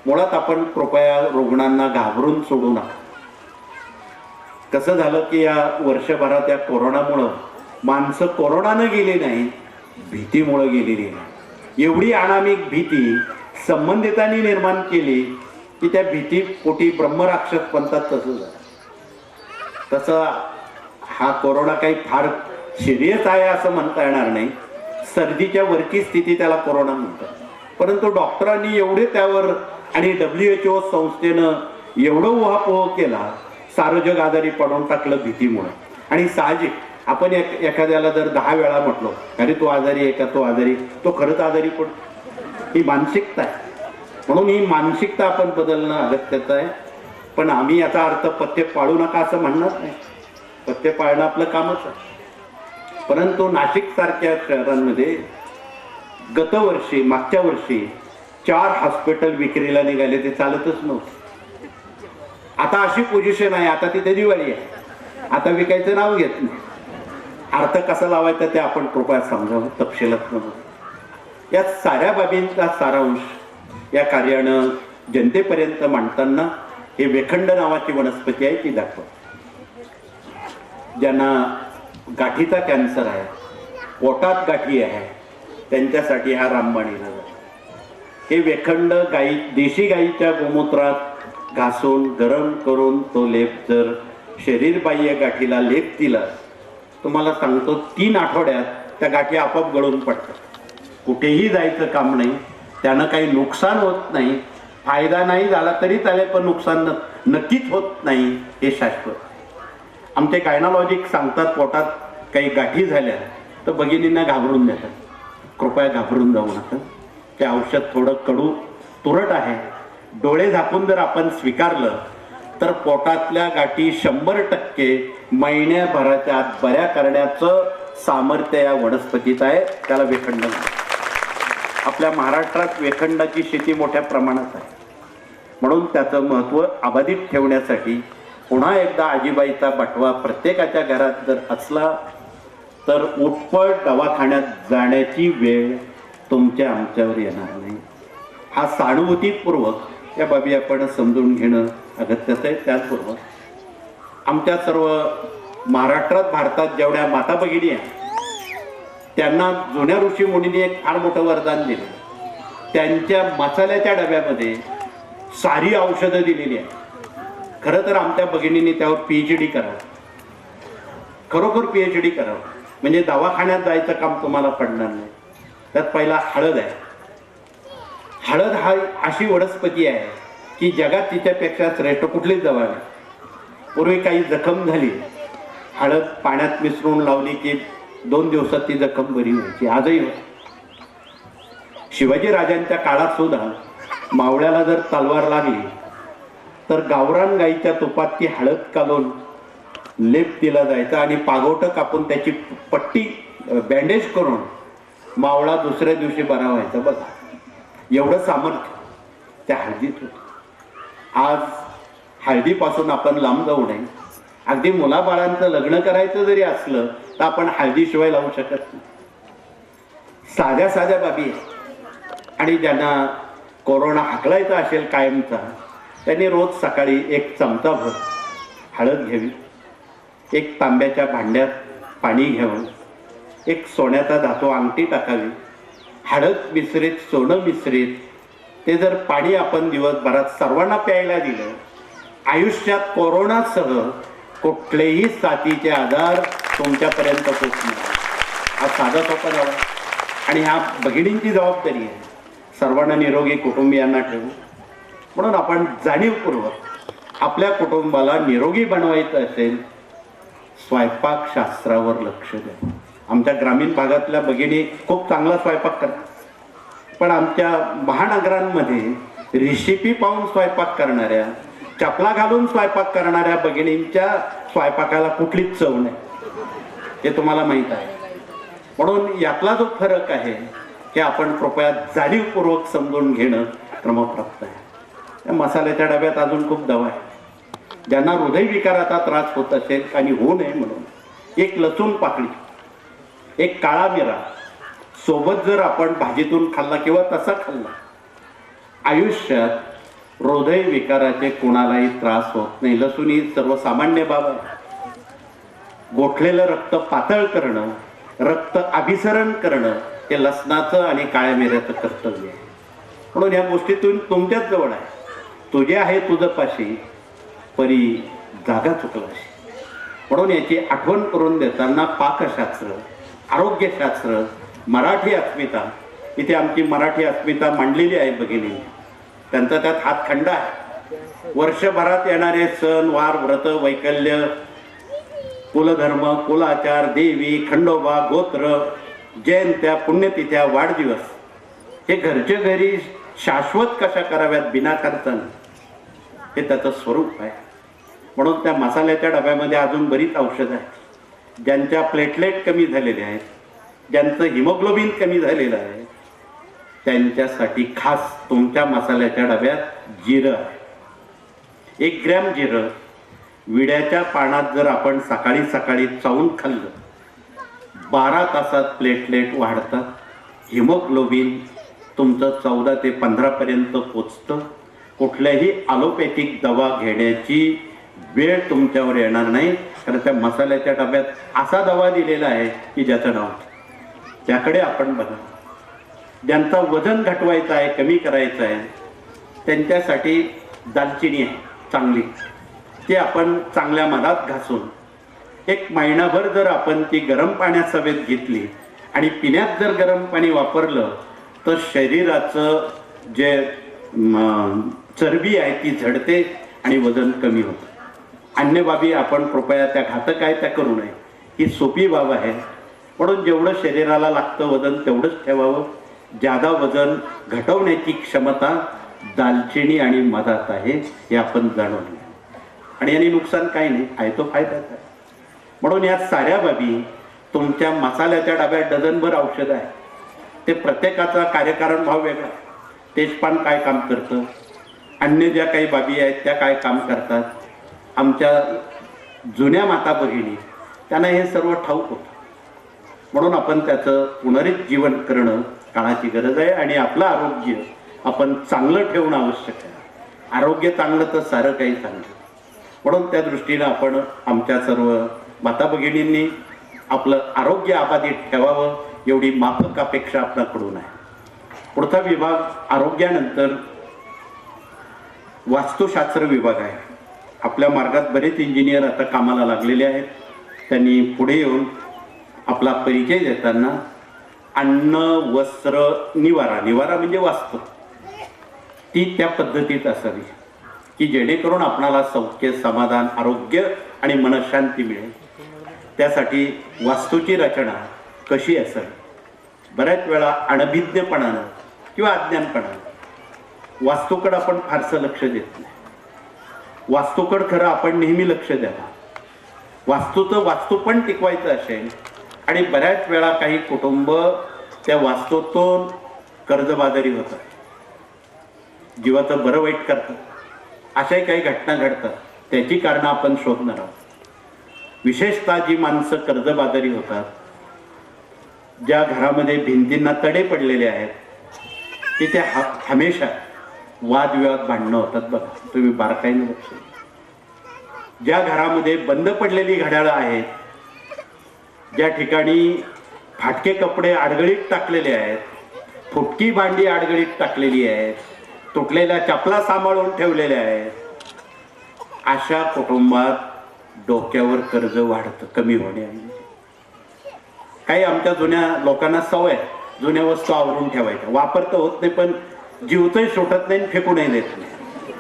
मुळात आपण कृपया रुग्णांना घाबरून सोडू नका. कसं झालं की या वर्षभरात या कोरोनामुळं माणसं कोरोनानं गेली नाही, भीतीमुळं गेलेली नाही. एवढी अनामिक भीती संबंधितांनी निर्माण केली की त्या भीती पोटी ब्रह्मराक्षस म्हणतात तसं झालं. तसं हा कोरोना काही फार सिरियस आहे असं म्हणता येणार नाही. सर्दीच्या वरची स्थिती त्याला कोरोना म्हणतात. परंतु डॉक्टरांनी एवढे त्यावर आणि WHO संस्थेनं एवढं उहापोह केला, सारं जग आजारी पडून टाकलं भीतीमुळे. आणि साहजिक आपण एखाद्याला जर 10 वेळा म्हटलो अरे तो आजारी आहे का, तो आजारी, तो खरंच आजारी पडतो. ही मानसिकता आहे. म्हणून ही मानसिकता आपण बदलणं अगत्याचं आहे. पण आम्ही याचा अर्थ पथ्य पाळू नका असं म्हणणार नाही. पथ्य पाळणं आपलं कामच आहे. परंतु नाशिक सारख्या शहरांमध्ये गतवर्षी, मागच्या वर्षी 4 हॉस्पिटल विक्रीला निघाले. ते चालतच नव्हते. आता अशी पोझिशन आहे, आता तिथे दिवाळी आहे, आता विकायचं नाव घेत नाही. अर्थ कसा लावायचा ते आपण कृपया समजावं तपशिलात नव्हतं. या साऱ्या बाबींचा सारांश या कार्यानं जनतेपर्यंत मांडताना हे वेखंड नावाची वनस्पती आहे ती दाखवत. ज्यांना गाठीचा कॅन्सर आहे, पोटात गाठी आहे, त्यांच्यासाठी हा रामबाण इलाज आहे. हे वेखंड देशी गाईच्या गोमूत्रात घासून गरम करून तो लेप जर शरीर बाह्य गाठीला लेप दिला, तुम्हाला सांगतो 3 आठवड्यात त्या गाठी आपोआप गळून पडतात. कुठेही जायचं काम नाही, त्यानं काही नुकसान होत नाही. फायदा नाही झाला तरी चालेल, पण नुकसान नक्कीच होत नाही हे शाश्वत. आमचे गायनॉलॉजिक सांगतात पोटात काही गाठी झाल्या तर भगिनींना घाबरून देतात. कृपया घाबरून जाऊ नका. ते औषध थोडं कडू तुरट आहे. डोळे झाकून जर आपण स्वीकारलं तर पोटातल्या गाठी 100% महिन्याभराच्या आत बऱ्या करण्याचं सामर्थ्य या वनस्पतीत आहे. त्याला वेखंड म्हणतात. आपल्या महाराष्ट्रात वेखंडाची शेती मोठ्या प्रमाणात आहे, म्हणून त्याचं महत्त्व अबाधित ठेवण्यासाठी पुन्हा एकदा आजीबाईचा बटवा प्रत्येकाच्या घरात जर असला तर उठपट दवाखान्यात जाण्याची वेळ तुमच्या आमच्यावर येणार नाही. हा सहानुभूतीपूर्वक या बाबी आपण समजून घेणं अगत्याचं आहे. त्याचबरोबर आमच्या सर्व महाराष्ट्रात भारतात जेवढ्या माता भगिनी आहेत त्यांना जुन्या ऋषी मुनींनी एक फार मोठं वरदान दिलं. त्यांच्या मसाल्याच्या डब्यामध्ये सारी औषधं दिलेली आहेत. खरं तर आमच्या भगिनींनी त्यावर PhD करावं, खरोखर PhD करावं, म्हणजे दवाखान्यात जायचं काम तुम्हाला पडणार नाही. त्यात पहिला हळद आहे. हळद हा अशी वनस्पती आहे की जगात तिच्यापेक्षा श्रेष्ठ कुठलीच दवा नाही. पूर्वी काही जखम झाली, हळद पाण्यात मिसळून लावली की 2 दिवसात ती जखम बरी व्हायची. आजही शिवाजी राजांच्या काळात सुद्धा मावळ्याला जर तलवार लागली तर गावरान गाईच्या तुपात ती हळद काढून लेप दिला जायचा आणि पागोटं कापून त्याची पट्टी बँडेज करून मावळा दुसऱ्या दिवशी बरा व्हायचा. बघा, एवढं सामर्थ्य त्या हळदीत होतं. आज हळदीपासून आपण लांब जाऊ नये. अगदी मुलाबाळांचं लग्न करायचं जरी असलं तर आपण हळदीशिवाय लावू शकत नाही. साध्या साध्या बाबी आहेत. आणि ज्यांना कोरोना हाकलायचा असेल कायमचा, त्यांनी रोज सकाळी 1 चमचाभर हळद घ्यावी, 1 तांब्याच्या भांड्यात पाणी घ्यावं, 1 सोन्याचा धातू अंगठी टाकावी, हळद मिश्रित सोनं मिश्रित ते जर पाणी आपण दिवसभरात सर्वांना प्यायला दिलं, आयुष्यात कोरोनासह कुठलेही साथीचे आजार तुमच्यापर्यंत पोचणार. हा साधा सोपा जावा. आणि ह्या भगिनींची जबाबदारी आहे सर्वांना निरोगी कुटुंबियांना ठेवू. म्हणून आपण जाणीवपूर्वक आपल्या कुटुंबाला निरोगी बनवायचं असेल, स्वयंपाक शास्त्रावर लक्ष द्या. आमच्या ग्रामीण भागातल्या भगिनी खूप चांगला स्वयंपाक करतात, पण आमच्या महानगरांमध्ये रेसिपी पाहून स्वयंपाक करणाऱ्या, चपला घालून स्वयंपाक करणाऱ्या भगिनींच्या स्वयंपाकाला कुठलीच चव नाही, हे तुम्हाला माहीत आहे. म्हणून यातला जो फरक आहे हे आपण कृपया जाणीवपूर्वक समजून घेणं क्रमप्राप्त आहे. त्या मसाल्याच्या डब्यात अजून खूप दवा आहे. ज्यांना हृदयविकाराचा त्रास होत असेल आणि होऊ नये म्हणून 1 लसूण पाकळी, 1 काळा मिरा सोबत जर आपण भाजीतून खाल्ला किंवा तसा खाल्ला, आयुष्यात हृदयविकाराचे कोणालाही त्रास होत नाही. लसूण ही सर्वसामान्य बाब आहे. गोठलेलं रक्त पातळ करणं, रक्त अभिसरण करणं हे लसणाचं आणि काळ्या मिऱ्याचं कर्तव्य आहे. म्हणून या गोष्टीतून तुमच्याच जवळ आहे. तुझे आहे तुझं पाशी, परी जागा चुकलाशी. म्हणून याची आठवण करून देताना पाकशास्त्र, आरोग्यशास्त्र, मराठी अस्मिता, इथे आमची मराठी अस्मिता मांडलेली आहे भगिनी. त्यांचा त्यात हातखंडा आहे. वर्षभरात येणारे सण वार, व्रत, वैकल्य, कुलधर्म, कुलाचार, देवी, खंडोबा, गोत्र, जयंत्या, पुण्यतिथ्या, वाढदिवस हे घरच्या घरी शाश्वत कशा कराव्यात बिना खर्चाने, हे त्याचं स्वरूप आहे. म्हणून त्या मसाल्याच्या डब्यामध्ये अजून बरीच औषधं आहेत. ज्यांच्या प्लेटलेट कमी झालेले आहेत, ज्यांचं हिमोग्लोबिन कमी झालेलं आहे, त्यांच्यासाठी खास तुमच्या मसाल्याच्या डब्यात जिरं आहे. 1 ग्रॅम जिरं विड्याच्या पानात जर आपण सकाळी सकाळी चावून खाल्लं 12 तासात प्लेटलेट वाढतात, हिमोग्लोबिन तुमचं 14 ते 15 पर्यंत पोचतं. कुठल्याही ॲलोपॅथिक दवा घेण्याची वेळ तुमच्यावर येणार नाही, कारण त्या मसाल्याच्या डब्यात असा दवा दिलेला आहे की ज्याचं नाव त्याकडे आपण बघा. ज्यांचं वजन घटवायचं आहे, कमी करायचं आहे, त्यांच्यासाठी दालचिनी आहे चांगली. ती आपण चांगल्या मधात घासून 1 महिनाभर जर आपण ती गरम पाण्यात सवेत घेतली आणि पिण्यात जर गरम पाणी वापरलं तर शरीराचं जे चरबी आहे ती झडते आणि वजन कमी होतं. अन्य बाबी आपण कृपया त्या घातक आहे त्या करू नये. ही सोपी बाब आहे. म्हणून जेवढं शरीराला लागतं वजन तेवढंच ठेवावं. जादा वजन घटवण्याची क्षमता दालचिनी आणि मधात आहे, हे आपण जाणून घ्या. आणि याने नुकसान काही नाही, आहे तो फायदाच आहे. म्हणून या साऱ्या बाबी तुमच्या मसाल्याच्या डब्यात डझनभर औषध आहे. ते प्रत्येकाचा कार्यकारण भाव वेगळा. तेजपान काय काम करतं, अन्य ज्या काही बाबी आहेत त्या काय काम करतात, आमच्या जुन्या माता भगिनी त्यांना हे सर्व ठाऊक होतं. म्हणून आपण त्याचं पुनरुज्जीवन करणं काळाची गरज आहे. आणि आपलं आरोग्य आपण चांगलं ठेवणं आवश्यक आहे. आरोग्य चांगलं तर सारं काही चांगलं. म्हणून त्या दृष्टीनं आपण आमच्या सर्व माता भगिनींनी आपलं आरोग्य अबाधित ठेवावं एवढी माफक अपेक्षा आपल्याकडून आहे. पुढचा विभाग आरोग्यानंतर वास्तुशास्त्र विभाग आहे. आपल्या मार्गात बरेच इंजिनियर आता कामाला लागलेले आहेत. त्यांनी पुढे येऊन आपला परिचय देताना अन्न वस्त्र निवारा, निवारा म्हणजे वास्तू, ती त्या पद्धतीत असावी की जेणेकरून आपणाला सौख्य, समाधान, आरोग्य आणि मनशांती मिळेल. त्यासाठी वास्तूची रचना कशी असावी. बऱ्याच वेळा अनभिज्ञपणानं किंवा अज्ञानपणानं वास्तूकडं आपण फारसं लक्ष देत नाही. वास्तूकडं खरं आपण नेहमी लक्ष द्यावं. वास्तूचं वास्तू पण टिकवायचं असेल आणि बऱ्याच वेळा काही कुटुंब त्या वास्तूतून कर्जबाजारी होतात, जीवाचं बरं वाईट करतात. अशाही काही घटना घडतात. त्याची कारणं आपण शोधणार आहोत. विशेषतः जी माणसं कर्जबाजारी होतात, ज्या घरामध्ये भिंतींना तडे पडलेले आहेत, तिथे हमेशा वादविवाद भांडणं होतात. बघा, तुम्ही बारकाईने लक्ष द्या. ज्या घरामध्ये बंद पडलेली घड्याळं आहेत, ज्या ठिकाणी फाटके कपडे आडगळीत टाकलेले आहेत, फुटकी भांडी आडगळीत टाकलेली आहेत, तुटलेल्या चपला सांभाळून ठेवलेल्या आहेत, अशा कुटुंबात डोक्यावर कर्ज वाढतं कमी होण्याऐवजी. काही आमच्या जुन्या लोकांना सवय जुन्या वस्तू आवरून ठेवायच्या, वापरतं होत नाही पण जीवतही सुटत नाही, फेकूनही देत नाही.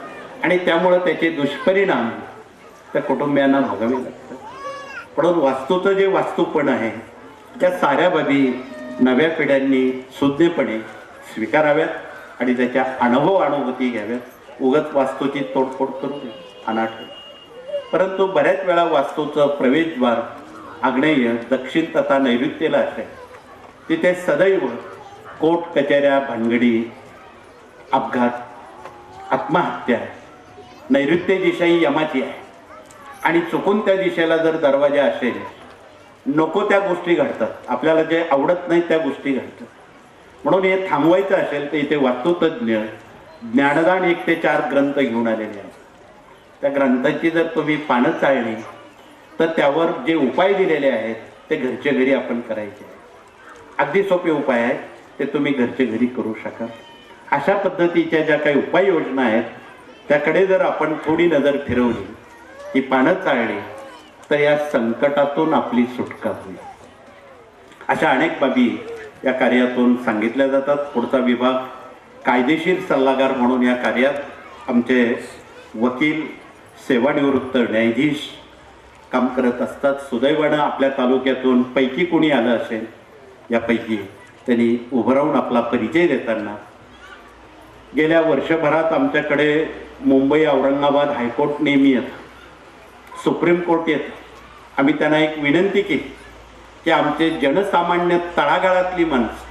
आणि त्यामुळं त्याचे दुष्परिणाम त्या कुटुंबियांना भोगावे लागतात. म्हणून वास्तूचं जे वास्तूपण आहे त्या साऱ्या बाबी नव्या पिढ्यांनी सुज्ञपणे स्वीकाराव्यात आणि त्याच्या अनुभूती घ्याव्यात. उगाच वास्तूची तोडफोड करू नये, अनाठ. परंतु बऱ्याच वेळा वास्तूचं प्रवेशद्वार आग्नेय, दक्षिण तथा नैऋत्येला असेल, तिथे सदैव कोर्ट कचेऱ्या, भानगडी, अपघात, आत्महत्या नैऋत्य दिशा ही यमाची आहे. आणि चुकून त्या दिशेला जर दरवाजा असेल, नको त्या गोष्टी घडतात. आपल्याला जे आवडत नाही त्या गोष्टी घडतात. म्हणून हे थांबवायचं असेल तर इथे वास्तुतज्ञ ज्ञानदान 1 ते 4 ग्रंथ घेऊन आलेले आहेत. त्या ग्रंथाची जर तुम्ही पानं चाळली तर त्यावर जे उपाय दिलेले आहेत ते घरच्या घरी आपण करायचे. अगदी सोपे उपाय आहेत, ते तुम्ही घरच्या घरी करू शकाल. अशा पद्धतीच्या ज्या काही उपाययोजना आहेत त्याकडे जर आपण थोडी नजर फिरवली, ती पानं चाळली, तर या संकटातून आपली सुटका होईल. अशा अनेक बाबी या कार्यातून सांगितल्या जातात. पुढचा विभाग कायदेशीर सल्लागार म्हणून या कार्यात आमचे वकील, सेवानिवृत्त न्यायाधीश काम करत असतात. सुदैवानं आपल्या तालुक्यातून पैकी कोणी आलं असेल, यापैकी त्यांनी उभं राहून आपला परिचय देताना गेल्या वर्षभरात आमच्याकडे मुंबई, औरंगाबाद हायकोर्ट नेहमी येतं, सुप्रीम कोर्ट येतं. आम्ही त्यांना एक विनंती केली की आमचे जनसामान्य तळागाळातली माणसं,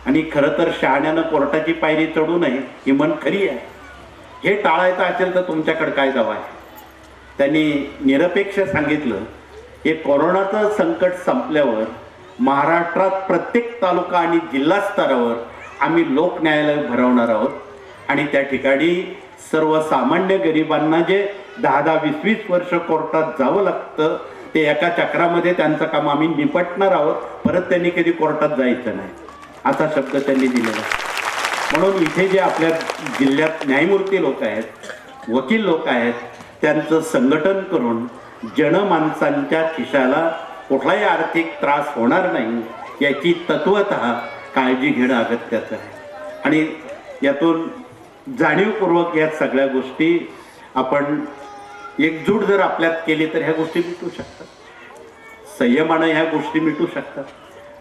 आणि खरं तर शहाण्यानं कोर्टाची पायरी चढू नये ही मन खरी आहे, हे टाळायचं असेल तर तुमच्याकडे काय दावा आहे. त्यांनी निरपेक्ष सांगितलं, हे कोरोनाचं संकट संपल्यावर महाराष्ट्रात प्रत्येक तालुका आणि जिल्हा स्तरावर आम्ही लोक न्यायालय भरवणार आहोत आणि त्या ठिकाणी सर्वसामान्य गरिबांना जे 10-20 वर्ष कोर्टात जावं लागतं ते एका चक्रामध्ये त्यांचं काम आम्ही निपटणार आहोत. परत त्यांनी कधी कोर्टात जायचं नाही असा शब्द त्यांनी दिलेला. म्हणून इथे जे आपल्या जिल्ह्यात न्यायमूर्ती लोक आहेत, वकील लोक आहेत, त्यांचं संघटन करून जनमानसांच्या खिशाला कुठलाही आर्थिक त्रास होणार नाही याची तत्वतः काळजी घेणं अगत्याचं आहे. आणि यातून जाणीवपूर्वक या सगळ्या गोष्टी आपण एकजूट जर आपल्यात केली तर ह्या गोष्टी मिटू शकतात. संयमानं ह्या गोष्टी मिटू शकतात.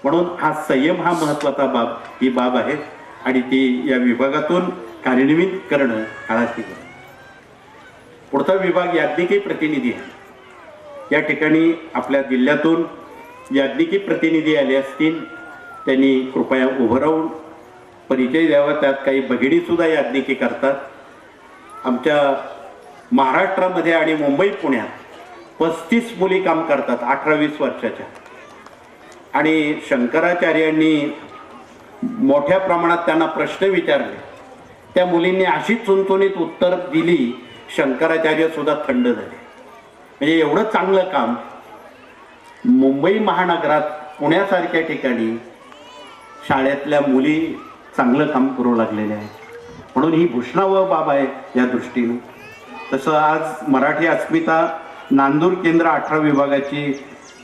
म्हणून हा संयम हा महत्त्वाचा ही बाब आहे आणि ती या विभागातून कार्यान्वित करणं काळाची गरज. पुढचा विभाग याज्ञिकी प्रतिनिधी आहे. या ठिकाणी आपल्या जिल्ह्यातून याज्ञिकी प्रतिनिधी आले असतील त्यांनी कृपया उभं राहून परिचय द्यावा. त्यात काही भगिनीसुद्धा याज्ञिकी करतात. आमच्या महाराष्ट्रामध्ये आणि मुंबई पुण्यात 35 मुली काम करतात 18-20 वर्षाच्या. आणि शंकराचार्यांनी मोठ्या प्रमाणात त्यांना प्रश्न विचारले. त्या मुलींनी अशी चुणचुणीत उत्तर दिली शंकराचार्य सुद्धा थंड झाले. म्हणजे एवढं चांगलं काम मुंबई महानगरात पुण्यासारख्या ठिकाणी शाळेतल्या मुली चांगलं काम करू लागलेल्या आहेत. म्हणून ही भूषणावह बाब आहे या दृष्टीने. तसं आज मराठी अस्मिता नांदूर केंद्र 18 विभागाची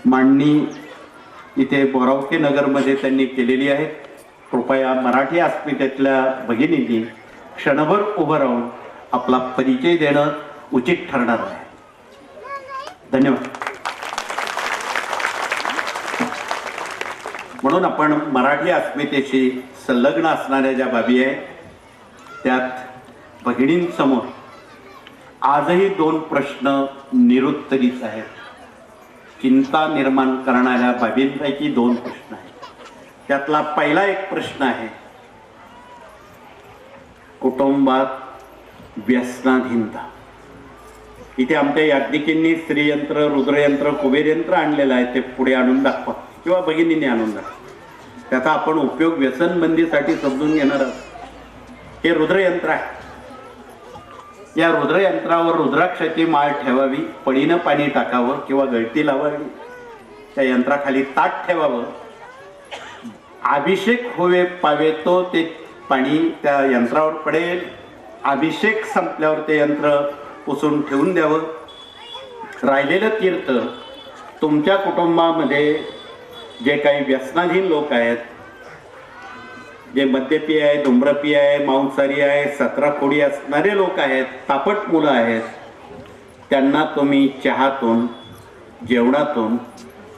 मांडणी इथे बोरावके नगरमध्ये त्यांनी केलेली आहे. कृपया मराठी अस्मितेतल्या भगिनींनी क्षणभर उभं राहून आपला परिचय देणं उचित ठरणार आहे. धन्यवाद. म्हणून आपण मराठी अस्मितेशी संलग्न असणाऱ्या ज्या बाबी आहेत त्यात भगिनींसमोर आजही 2 प्रश्न निरुत्तरीत आहेत. चिंता निर्माण करणाऱ्या बाबींपैकी 2 प्रश्न आहेत. त्यातला पहिला एक प्रश्न आहे कुटुंबात व्यसनाधीनता. इथे आमच्या याज्ञिकींनी स्त्रीयंत्र, रुद्रयंत्र, कुबेरयंत्र आणलेलं आहे. ते पुढे आणून दाखवा किंवा भगिनींनी आणून दाखवा. त्याचा आपण उपयोग व्यसनबंदीसाठी समजून घेणार आहोत. हे रुद्रयंत्र आहे. या रुद्रयंत्रावर रुद्राक्षाची माळ ठेवावी, पळीनं पाणी टाकावं किंवा गळती लावावी, त्या यंत्राखाली ताट ठेवावं, अभिषेक होवे पावे तो ते पाणी त्या यंत्रावर पडेल, अभिषेक संपल्यावर ते यंत्र पुसून ठेवून द्यावं. राहिलेलं तीर्थ तुमच्या कुटुंबामध्ये जे काही व्यसनाधीन लोक आहेत, जे मद्यपी आहे, धूम्रपी आहे, मांसाहारी आहे, 17 खोडी असणारे लोक आहेत, तापट मुलं आहेत, त्यांना तुम्ही चहातून, जेवणातून,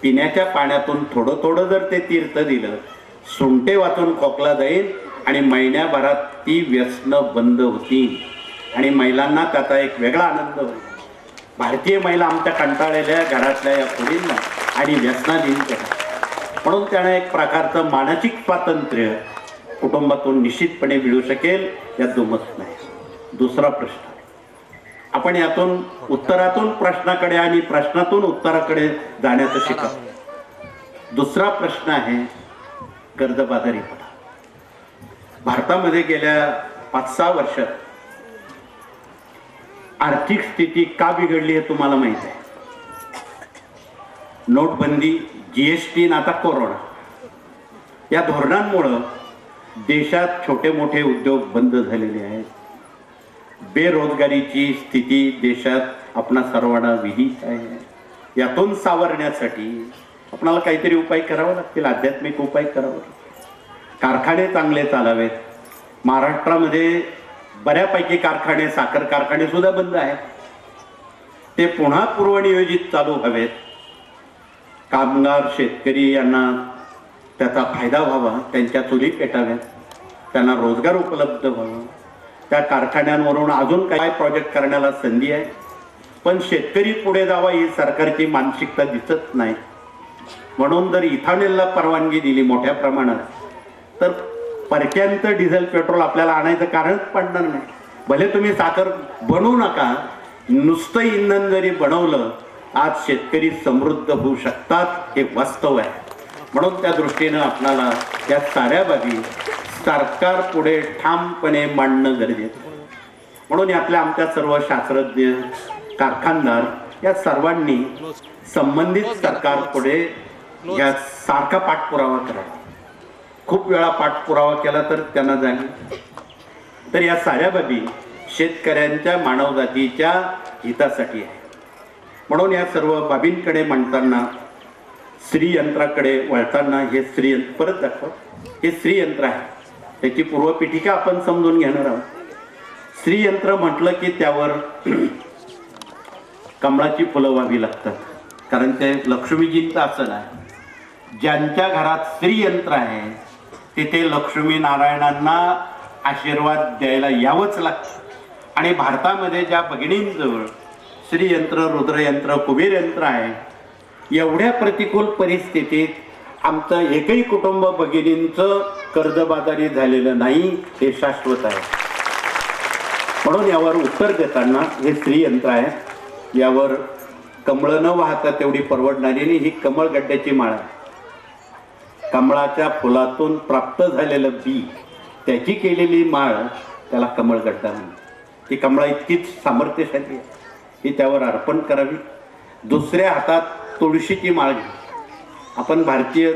पिण्याच्या पाण्यातून थोडं थोडं जर ते तीर्थ दिलं, सुंटे वाचून खोकला जाईल आणि महिन्याभरात ती व्यसनं बंद होतील आणि महिलांना त्याचा एक वेगळा आनंद होईल. भारतीय महिला आमच्या कंटाळलेल्या घरातल्या या खोडींना आणि व्यसनाधीन करा. म्हणून त्यांना एक प्रकारचं मानसिक स्वातंत्र्य कुटुंबातून निश्चितपणे मिळू शकेल, यात दुमत नाही. दुसरा प्रश्न, आपण यातून उत्तरातून प्रश्नाकडे आणि प्रश्नातून उत्तराकडे जाण्याचं शिका. दुसरा प्रश्न आहे कर्जबाजारीपणा. भारतामध्ये गेल्या 5-6 वर्षात आर्थिक स्थिती का बिघडली हे तुम्हाला माहिती आहे. नोटबंदी, GST आणि आता कोरोना या धोरणांमुळं देशात छोटे मोठे उद्योग बंद झालेले आहेत. बेरोजगारीची स्थिती देशात आपणा सर्वांना विदित आहे. यातून सावरण्यासाठी आपणाला काहीतरी उपाय करावे लागतील, आध्यात्मिक उपाय करावे लागतील. कारखाने चांगले चालावेत. महाराष्ट्रामध्ये बऱ्यापैकी कारखाने, साखर कारखाने सुद्धा बंद आहेत. ते पुन्हा पूर्वनियोजित चालू हवेत. कामगार, शेतकरी यांना त्याचा फायदा व्हावा, त्यांच्या चुली पेटाव्यात, त्यांना रोजगार उपलब्ध व्हावा. त्या कारखान्यांवरून अजून काय प्रोजेक्ट करण्याला संधी आहे. पण शेतकरी पुढे जावा ही सरकारची मानसिकता दिसत नाही. म्हणून जर इथानॉलला परवानगी दिली मोठ्या प्रमाणात तर परक्यांचं डिझेल पेट्रोल आपल्याला आणायचं कारणच पडणार नाही. भले तुम्ही साखर बनवू नका, नुसतं इंधन जरी बनवलं आज शेतकरी समृद्ध होऊ शकतात, हे वास्तव आहे. म्हणून त्या दृष्टीनं आपल्याला या साऱ्या बाबी सरकार पुढे ठामपणे मांडणं गरजेचं. म्हणून यातल्या आमच्या सर्व शास्त्रज्ञ, कारखानदार या सर्वांनी संबंधित सरकार पुढे या सारखा पाठपुरावा करावा. खूप वेळा पाठपुरावा केला तर त्यांना जाणीव. तर या साऱ्या बाबी शेतकऱ्यांच्या, मानवजातीच्या हितासाठी आहे. म्हणून या सर्व बाबींकडे म्हणताना श्रीयंत्राकडे वळताना हे श्रीयंत्र परत दाखव. हे श्रीयंत्र आहे, त्याची पूर्वपीठिका आपण समजून घेणार आहोत. श्रीयंत्र म्हटलं की त्यावर कमळाची फुलं व्हावी लागतात, कारण ते लक्ष्मीजींचं आसन आहे. ज्यांच्या घरात श्रीयंत्र आहे तिथे लक्ष्मी नारायणांना आशीर्वाद द्यायला यावंच लागतं. आणि भारतामध्ये ज्या भगिनींजवळ श्रीयंत्र, रुद्रयंत्र, कुबेर यंत्र आहे, एवढ्या प्रतिकूल परिस्थितीत आमचं एकही कुटुंब भगिनींचं कर्जबाजारी झालेलं नाही, हे शाश्वत आहे. म्हणून यावर उत्तर देताना हे श्रीयंत्र आहे. यावर कमळं न वाहता तेवढी परवडणारी नाही, ही कमळगड्ड्याची माळ आहे. कमळाच्या फुलातून प्राप्त झालेलं बी, त्याची केलेली माळ, त्याला कमळगड्डा म्हणतात. ती कमळा इतकीच सामर्थ्यशाली आहे, ही त्यावर अर्पण करावी. दुसऱ्या हातात तुळशीची माळ घ्या. आपण भारतीय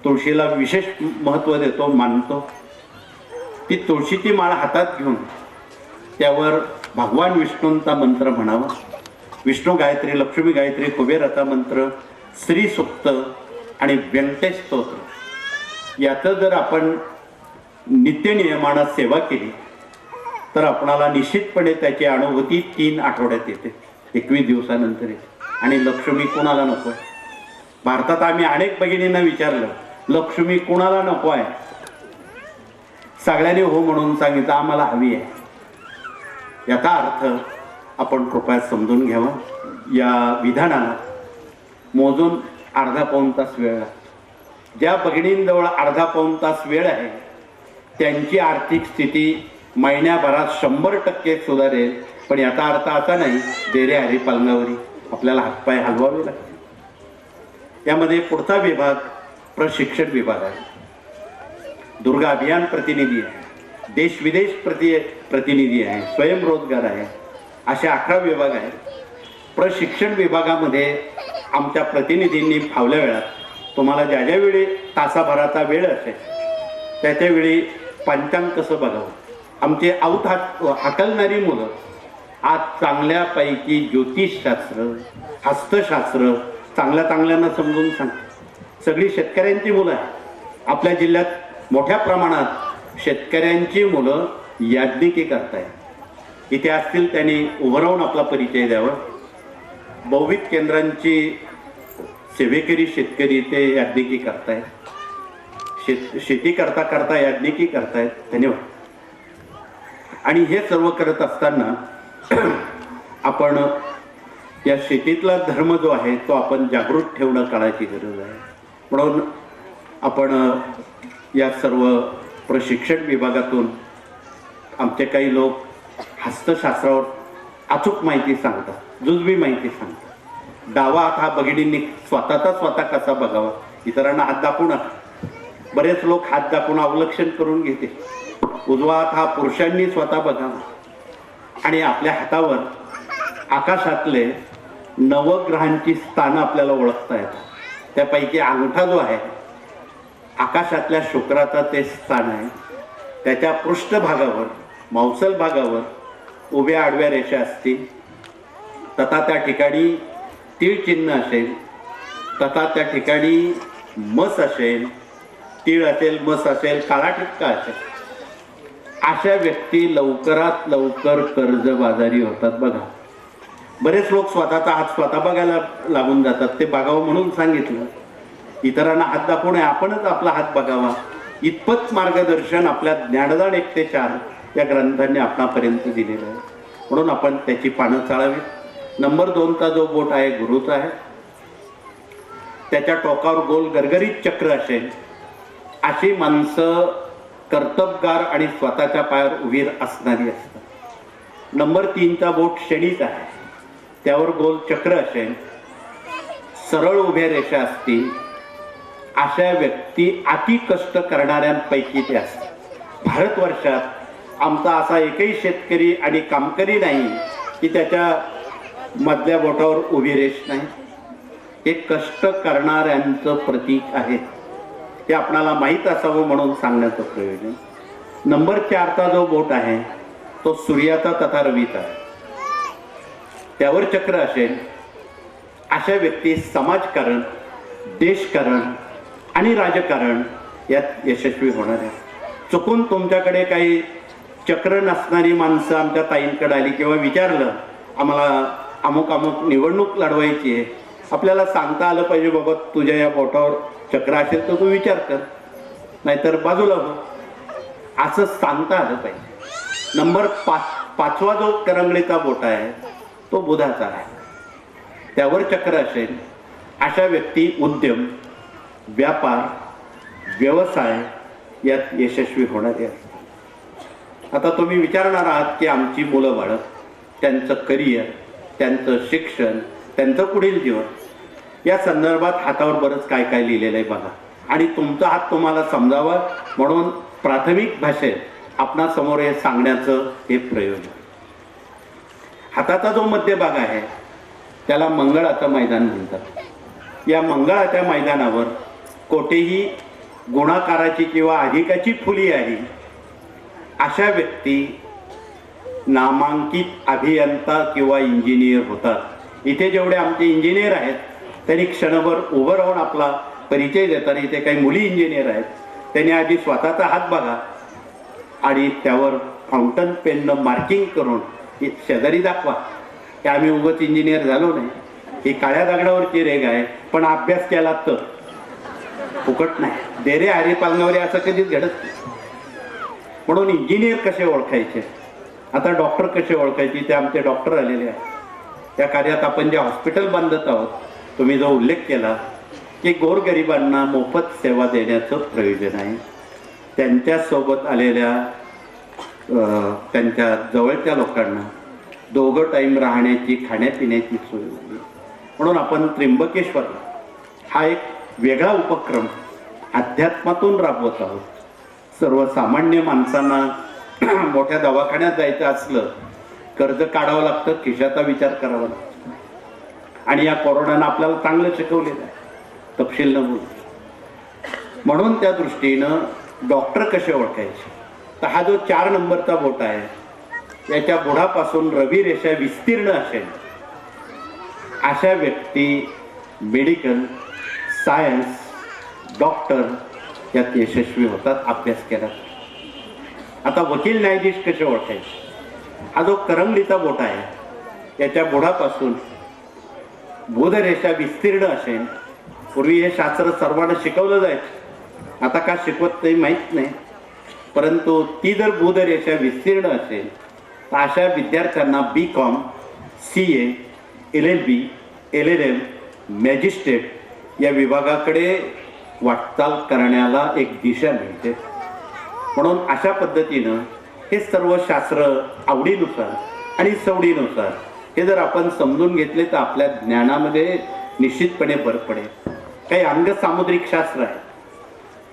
तुळशीला विशेष महत्त्व देतो, मानतो. ती तुळशीची माळ हातात घेऊन त्यावर भगवान विष्णूंचा मंत्र म्हणावा. विष्णू गायत्री, लक्ष्मी गायत्री, कुबेराचा मंत्र, श्री सुक्त आणि व्यंकटेश स्तोत्र याचं जर आपण नित्यनियमानं सेवा केली तर आपणाला निश्चितपणे त्याची अनुभूती 3 आठवड्यात येते, 21 दिवसानंतर येते. आणि लक्ष्मी कुणाला नको आहे? भारतात आम्ही अनेक भगिनींना विचारलं, लक्ष्मी कुणाला नको आहे? सगळ्यांनी हो म्हणून सांगितलं, आम्हाला हवी आहे. याचा अर्थ आपण कृपया समजून घ्यावा. या विधानाला मोजून अर्धा पाऊण तास वेळ लागतो. ज्या भगिनींजवळ अर्धा पाऊण तास वेळ आहे त्यांची आर्थिक स्थिती महिन्याभरात 100% सुधारेल. पण याचा अर्थ असा नाही देरे हरी पालंगावरी आपल्याला हातपाय हलवावे लागतील. यामध्ये पुढचा विभाग प्रशिक्षण विभाग आहे, दुर्गा अभियान प्रतिनिधी आहे, देश विदेश प्रतिनिधी आहे, स्वयंरोजगार आहे, असे 11 विभाग आहेत. प्रशिक्षण विभागामध्ये आमच्या प्रतिनिधींनी फावल्या वेळात तुम्हाला ज्या ज्या वेळी तासाभराचा वेळ असेल त्याच्यावेळी पंचांग कसं बघावं. आमचे आऊत हाकलणारी मुलं आज चांगल्यापैकी ज्योतिषशास्त्र, हस्तशास्त्र चांगल्यांना समजून सांगतात. सगळी शेतकऱ्यांची मुलं आहेत. आपल्या जिल्ह्यात मोठ्या प्रमाणात शेतकऱ्यांची मुलं याज्ञिकी करतायत. इथे असतील त्यांनी उभं राहून आपला परिचय द्यावा. बहुविध केंद्रांची सेवेकरी शेतकरी ते याज्ञिकी करतायत. शेती करता करता याज्ञिकी करतायत. धन्यवाद. आणि हे सर्व करत असताना आपण या शेतीतला धर्म जो आहे तो आपण जागृत ठेवणं काळाची गरज आहे. म्हणून आपण या सर्व प्रशिक्षण विभागातून आमचे काही लोक हस्तशास्त्रावर अचूक माहिती सांगतात, जुजबी माहिती सांगतात. डावा हात हा भगिनींनी स्वतः कसा बघावा, इतरांना हात दाखवू नका. बरेच लोक हात दाखवून अवलक्षण करून घेते. उजवा हात हा पुरुषांनी स्वतः बघावा. आणि आपल्या हातावर आकाशातले नवग्रहांची स्थानं आपल्याला ओळखता येतात. त्यापैकी अंगठा जो आहे आकाशातल्या शुक्राचा ते स्थान आहे. त्याच्या पृष्ठभागावर, मौसल भागावर उभ्या आडव्या रेषा असतील, तथा त्या ठिकाणी तीळ चिन्ह असेल, तथा त्या ठिकाणी मस असेल, तीळ असेल, मस असेल, काळा टिक्का असेल, अशा व्यक्ती लवकरात लवकर कर्जबाजारी होतात. बघा, बरेच लोक स्वतःचा हात स्वतः बघायला लागून जातात. ते बघावं म्हणून सांगितलं, इतरांना हात दाखवू नये, आपणच आपला हात बघावा. इतपत मार्गदर्शन आपल्या ज्ञानदान 1 ते 4 या ग्रंथांनी आपणापर्यंत दिलेलं आहे. म्हणून आपण त्याची पानं चाळावी. नंबर 2चा जो बोट आहे गुरुचा आहे. त्याच्या टोकावर गोल गरगरीत चक्र असेल. अशी माणसं कर्तबगार आणि स्वतःच्या पायावर उभी असणारी असतात. नंबर 3चा बोट शनीचा आहे. त्यावर गोल चक्र असेल, सरळ उभ्या रेषा असतील, अशा व्यक्ती अति कष्ट करणाऱ्यांपैकी ते असतात. भारतवर्षात आमचा असा एकही शेतकरी आणि कामकरी नाही की त्याच्या मधल्या बोटावर उभी रेष नाही. हे कष्ट करणाऱ्यांचं प्रतीक आहे. ते आपणाला माहीत असावं म्हणून सांगण्याचं प्रयोजन. नंबर 4चा जो बोट आहे तो सूर्याचा तथा रवीचा आहे. त्यावर चक्र असेल. अशा व्यक्ती समाजकारण, देशकारण आणि राजकारण यात यशस्वी होणार आहे. चुकून तुमच्याकडे काही चक्र नसणारी माणसं आमच्या ताईंकडे आली किंवा विचारलं आम्हाला अमुक अमुक निवडणूक लढवायची आहे, आपल्याला सांगता आलं पाहिजे बाबा तुझ्या या बोटावर चक्र असेल तर तू विचार कर, नाहीतर बाजूला हो, असं सांगता आलं पाहिजे. नंबर 5वा जो करंगळीचा बोट आहे तो बुधाचा आहे. त्यावर चक्र असेल. अशा व्यक्ती उद्यम, व्यापार, व्यवसाय यात यशस्वी होणारे असतात. आता तुम्ही विचारणार आहात की आमची मुलं बाळं, त्यांचं करिअर, त्यांचं शिक्षण, त्यांचं पुढील जीवन या संदर्भात हातावर बरंच काय काय लिहिलेलं आहे बघा. आणि तुमचा हात तुम्हाला समजावा म्हणून प्राथमिक भाषेत आपणासमोर हे सांगण्याचं हे प्रयोजन. हाताचा जो मध्यभाग आहे त्याला मंगळाचं मैदान म्हणतात. या मंगळाच्या मैदानावर कोठेही गुणाकाराची किंवा अधिकाची फुली आली अशा व्यक्ती नामांकित अभियंता किंवा इंजिनियर होतात. इथे जेवढे आमचे इंजिनियर आहेत त्यांनी क्षणभर उभं राहून आपला परिचय देताना, इथे काही मुली इंजिनियर आहेत त्यांनी आधी स्वतःचा हात बघा आणि त्यावर फाउंटन पेननं मार्किंग करून शेजारी दाखवा की आम्ही उगाच इंजिनियर झालो नाही. ही काळ्या दगडावरची रेग आहे, पण अभ्यास केला तर फुकट नाही. देरे हरी पालनावरे असं कधीच घडत नाही. म्हणून इंजिनियर कसे ओळखायचे, आता डॉक्टर कसे ओळखायचे ते आमचे डॉक्टर आलेले आहेत. त्या कार्यात आपण जे हॉस्पिटल बांधत आहोत, तुम्ही जो उल्लेख केला की गोरगरिबांना मोफत सेवा देण्याचं प्रयोजन आहे. त्यांच्यासोबत आलेल्या त्यांच्या जवळच्या लोकांना 2 टाईम राहण्याची, खाण्यापिण्याची सोय होती. म्हणून आपण त्र्यंबकेश्वरला हा एक वेगळा उपक्रम अध्यात्मातून राबवत आहोत. सर्वसामान्य माणसांना मोठ्या दवाखान्यात जायचं असलं, कर्ज काढावं लागतं, खिशाचा विचार करावा लागतो. आणि या कोरोनानं आपल्याला चांगलं शिकवलेलं आहे, तपशील न बोल. म्हणून त्या दृष्टीनं डॉक्टर कसे ओळखायचे, तर हा जो 4 नंबरचा बोट आहे याच्या बुडापासून रवी रेषा विस्तीर्ण असेल अशा व्यक्ती मेडिकल, सायन्स, डॉक्टर यात यशस्वी होतात अभ्यास केला. आता वकील, न्यायाधीश कसे ओळखायचे, हा जो करंगळीचा बोट आहे याच्या बुडापासून बुधरेषा विस्तीर्ण असेल. पूर्वी हे शास्त्र सर्वांना शिकवलं जायचं, आता का शिकवत नाही माहीत नाही, परंतु ती जर बुधरेषा विस्तीर्ण असेल तर अशा विद्यार्थ्यांना BCom, CA, LLB, LLM, magistrate या विभागाकडे वाटचाल करण्याला एक दिशा मिळते. म्हणून अशा पद्धतीनं हे सर्व शास्त्र आवडीनुसार आणि सवडीनुसार हे जर आपण समजून घेतले तर आपल्या ज्ञानामध्ये निश्चितपणे भर पडेल. काही अंगसामुद्रिक शास्त्र आहे.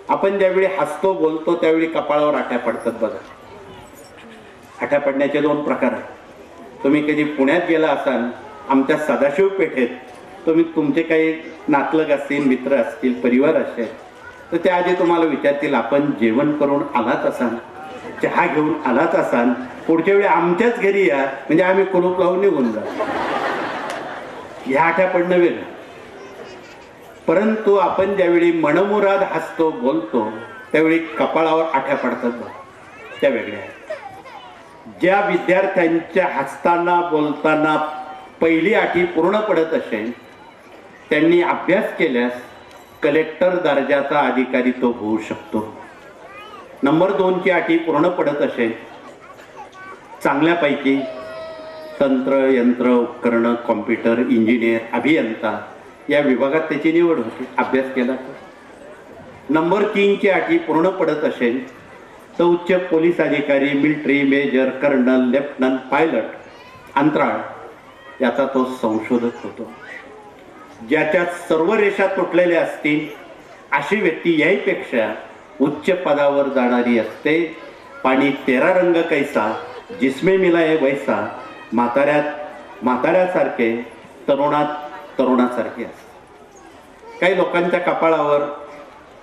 आपण ज्यावेळी हसतो, बोलतो त्यावेळी कपाळावर आठ्या पडतात बघा. आठ्या पडण्याचे 2 प्रकार आहेत. तुम्ही कधी पुण्यात गेला असाल, आमच्या सदाशिव पेठेत तुम्ही तुमचे काही नातलग असतील, मित्र असतील, परिवार असेल तर त्या आधी तुम्हाला विचारतील आपण जेवण करून आलाच असाल, चहा घेऊन आलाच असाल, पुढच्या वेळी आमच्याच घरी या म्हणजे आम्ही कुलूप लावून निघून जाऊ. ह्या आठ्या पडणं वेगळं. परंतु आपण ज्यावेळी मनमुराद हसतो, बोलतो त्यावेळी कपाळावर आठ्या पडतात बघ, त्या वेगळ्या आहेत. ज्या विद्यार्थ्यांच्या हसताना बोलताना पहिली अटी पूर्ण पडत असेल त्यांनी अभ्यास केल्यास कलेक्टर दर्जाचा अधिकारी तो होऊ शकतो. नंबर 2ची अटी पूर्ण पडत असेल, चांगल्यापैकी तंत्र, यंत्र, उपकरणं, कॉम्प्युटर, इंजिनियर, अभियंता या विभागात त्याची निवड होते अभ्यास केला तर. नंबर 3ची अटी पूर्ण पडत असेल तर उच्च पोलीस अधिकारी, military, major, colonel, lieutenant, pilot, अंतराळ याचा तो संशोधक होतो. ज्याच्या सर्व रेषा तुटलेल्या असतील अशी व्यक्ती याहीपेक्षा उच्च पदावर जाणारी असते. पाणी तेरा रंग कैसा जिसमें मिलाए वैसा, म्हाताऱ्यासारखे तरुणासारखे असते. काही लोकांच्या कपाळावर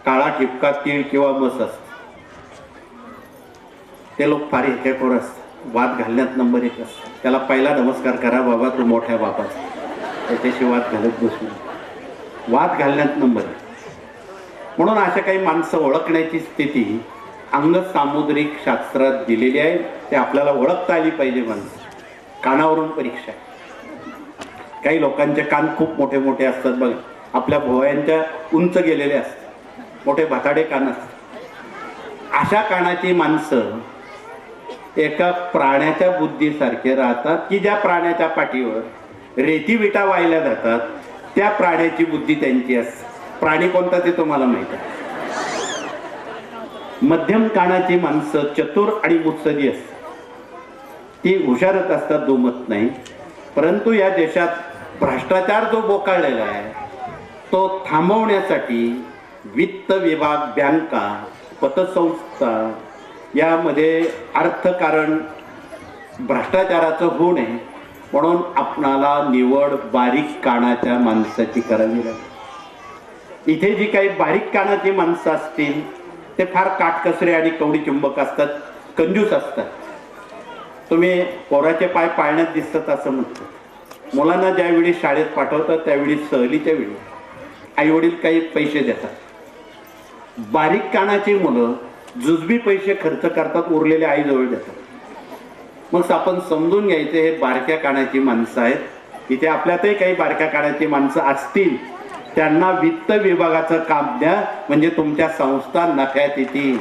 काळा ठिपका तीळ किंवा मस असते. ते लोक फार हेकेखोर असतात, वाद घालण्यात नंबर 1 असतात. त्याला पहिला नमस्कार करा, बाबा तू मोठ्या बापाचा, त्याच्याशी वाद घालत बसू. वाद घालण्यात नंबर 1. म्हणून अशा काही माणसं ओळखण्याची स्थिती अंग सामुद्रिक शास्त्रात दिलेली आहे. ते आपल्याला ओळखता आली पाहिजे. माणसं कानावरून परीक्षा आहे. काही लोकांचे कान खूप मोठे मोठे असतात बघा, आपल्या भोवयांच्या उंच गेलेले असतात, मोठे भाताडे कान असतात. अशा कानाची माणसं एका प्राण्याच्या बुद्धीसारखे राहतात की ज्या प्राण्याच्या पाठीवर रेती विटा वाहिल्या जातात त्या प्राण्याची बुद्धी त्यांची असते. प्राणी कोणता ते तुम्हाला माहित आहे. मध्यम कानाची माणसं चतुर आणि मुत्सदी असतात. ती हुशारच असतात, दुमत नाही. परंतु या देशात भ्रष्टाचार जो बोकाळलेला आहे तो थांबवण्यासाठी वित्त विभाग, बँका, पतसंस्था यामध्ये अर्थकारण भ्रष्टाचाराचं होऊ नये म्हणून आपणाला निवड बारीक कानाच्या माणसाची करावी लागेल. इथे जी काही बारीक कानाची माणसं असतील ते फार काटकसरे आणि कवडी चुंबक असतात, कंजूस असतात. तुम्ही पोराचे पाय पाळण्यात दिसतात असं म्हणतो. मुलांना ज्यावेळी शाळेत पाठवतात त्यावेळी सहलीच्या वेळी आई वडील काही पैसे देतात. बारीक कानाची मुलं जुजबी पैसे खर्च करतात, उरलेले आईजवळ देतात. मग आपण समजून घ्यायचे हे बारक्या कानाची माणसं आहेत. इथे आपल्यातही काही बारक्या कानाची माणसं असतील, त्यांना वित्त विभागाचं काम द्या म्हणजे तुमच्या संस्था नफ्यात येतील.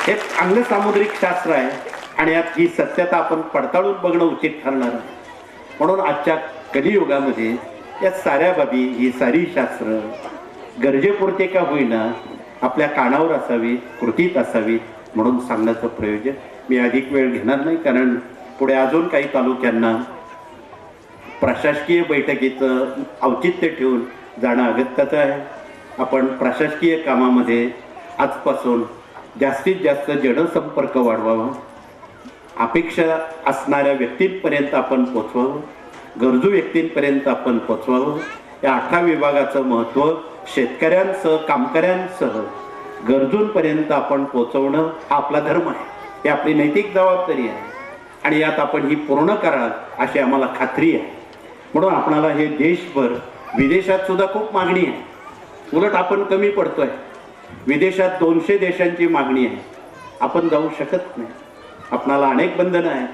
हे अंग सामुद्रिक शास्त्र आहे आणि यात ही सत्यता आपण पडताळून बघणं उचित ठरणार. म्हणून आजच्या कलियुगामध्ये या साऱ्या बाबी, ही सारी शास्त्र गरजेपुरते का होईना आपल्या कानावर असावीत, कृतीत असावीत म्हणून सांगण्याचं प्रयोजन. मी अधिक वेळ घेणार नाही, कारण पुढे अजून काही तालुक्यांना प्रशासकीय बैठकीचं औचित्य ठेवून जाणं अगत्याचं आहे. आपण प्रशासकीय कामामध्ये आजपासून जास्तीत जास्त जनसंपर्क वाढवावा. अपेक्षा असणाऱ्या व्यक्तींपर्यंत आपण पोचवावं, गरजू व्यक्तींपर्यंत आपण पोचवावं. या 18 विभागाचं महत्त्व शेतकऱ्यांसह, कामकऱ्यांसह गरजूंपर्यंत आपण पोचवणं हा आपला धर्म आहे. ही आपली नैतिक जबाबदारी आहे आणि यात आपण ही पूर्ण कराल अशी आम्हाला खात्री आहे. म्हणून आपणाला हे देशभर, विदेशात सुद्धा खूप मागणी आहे. उलट आपण कमी पडतोय. विदेशात 200 देशांची मागणी आहे, आपण जाऊ शकत नाही. आपणाला अनेक बंधनं आहेत.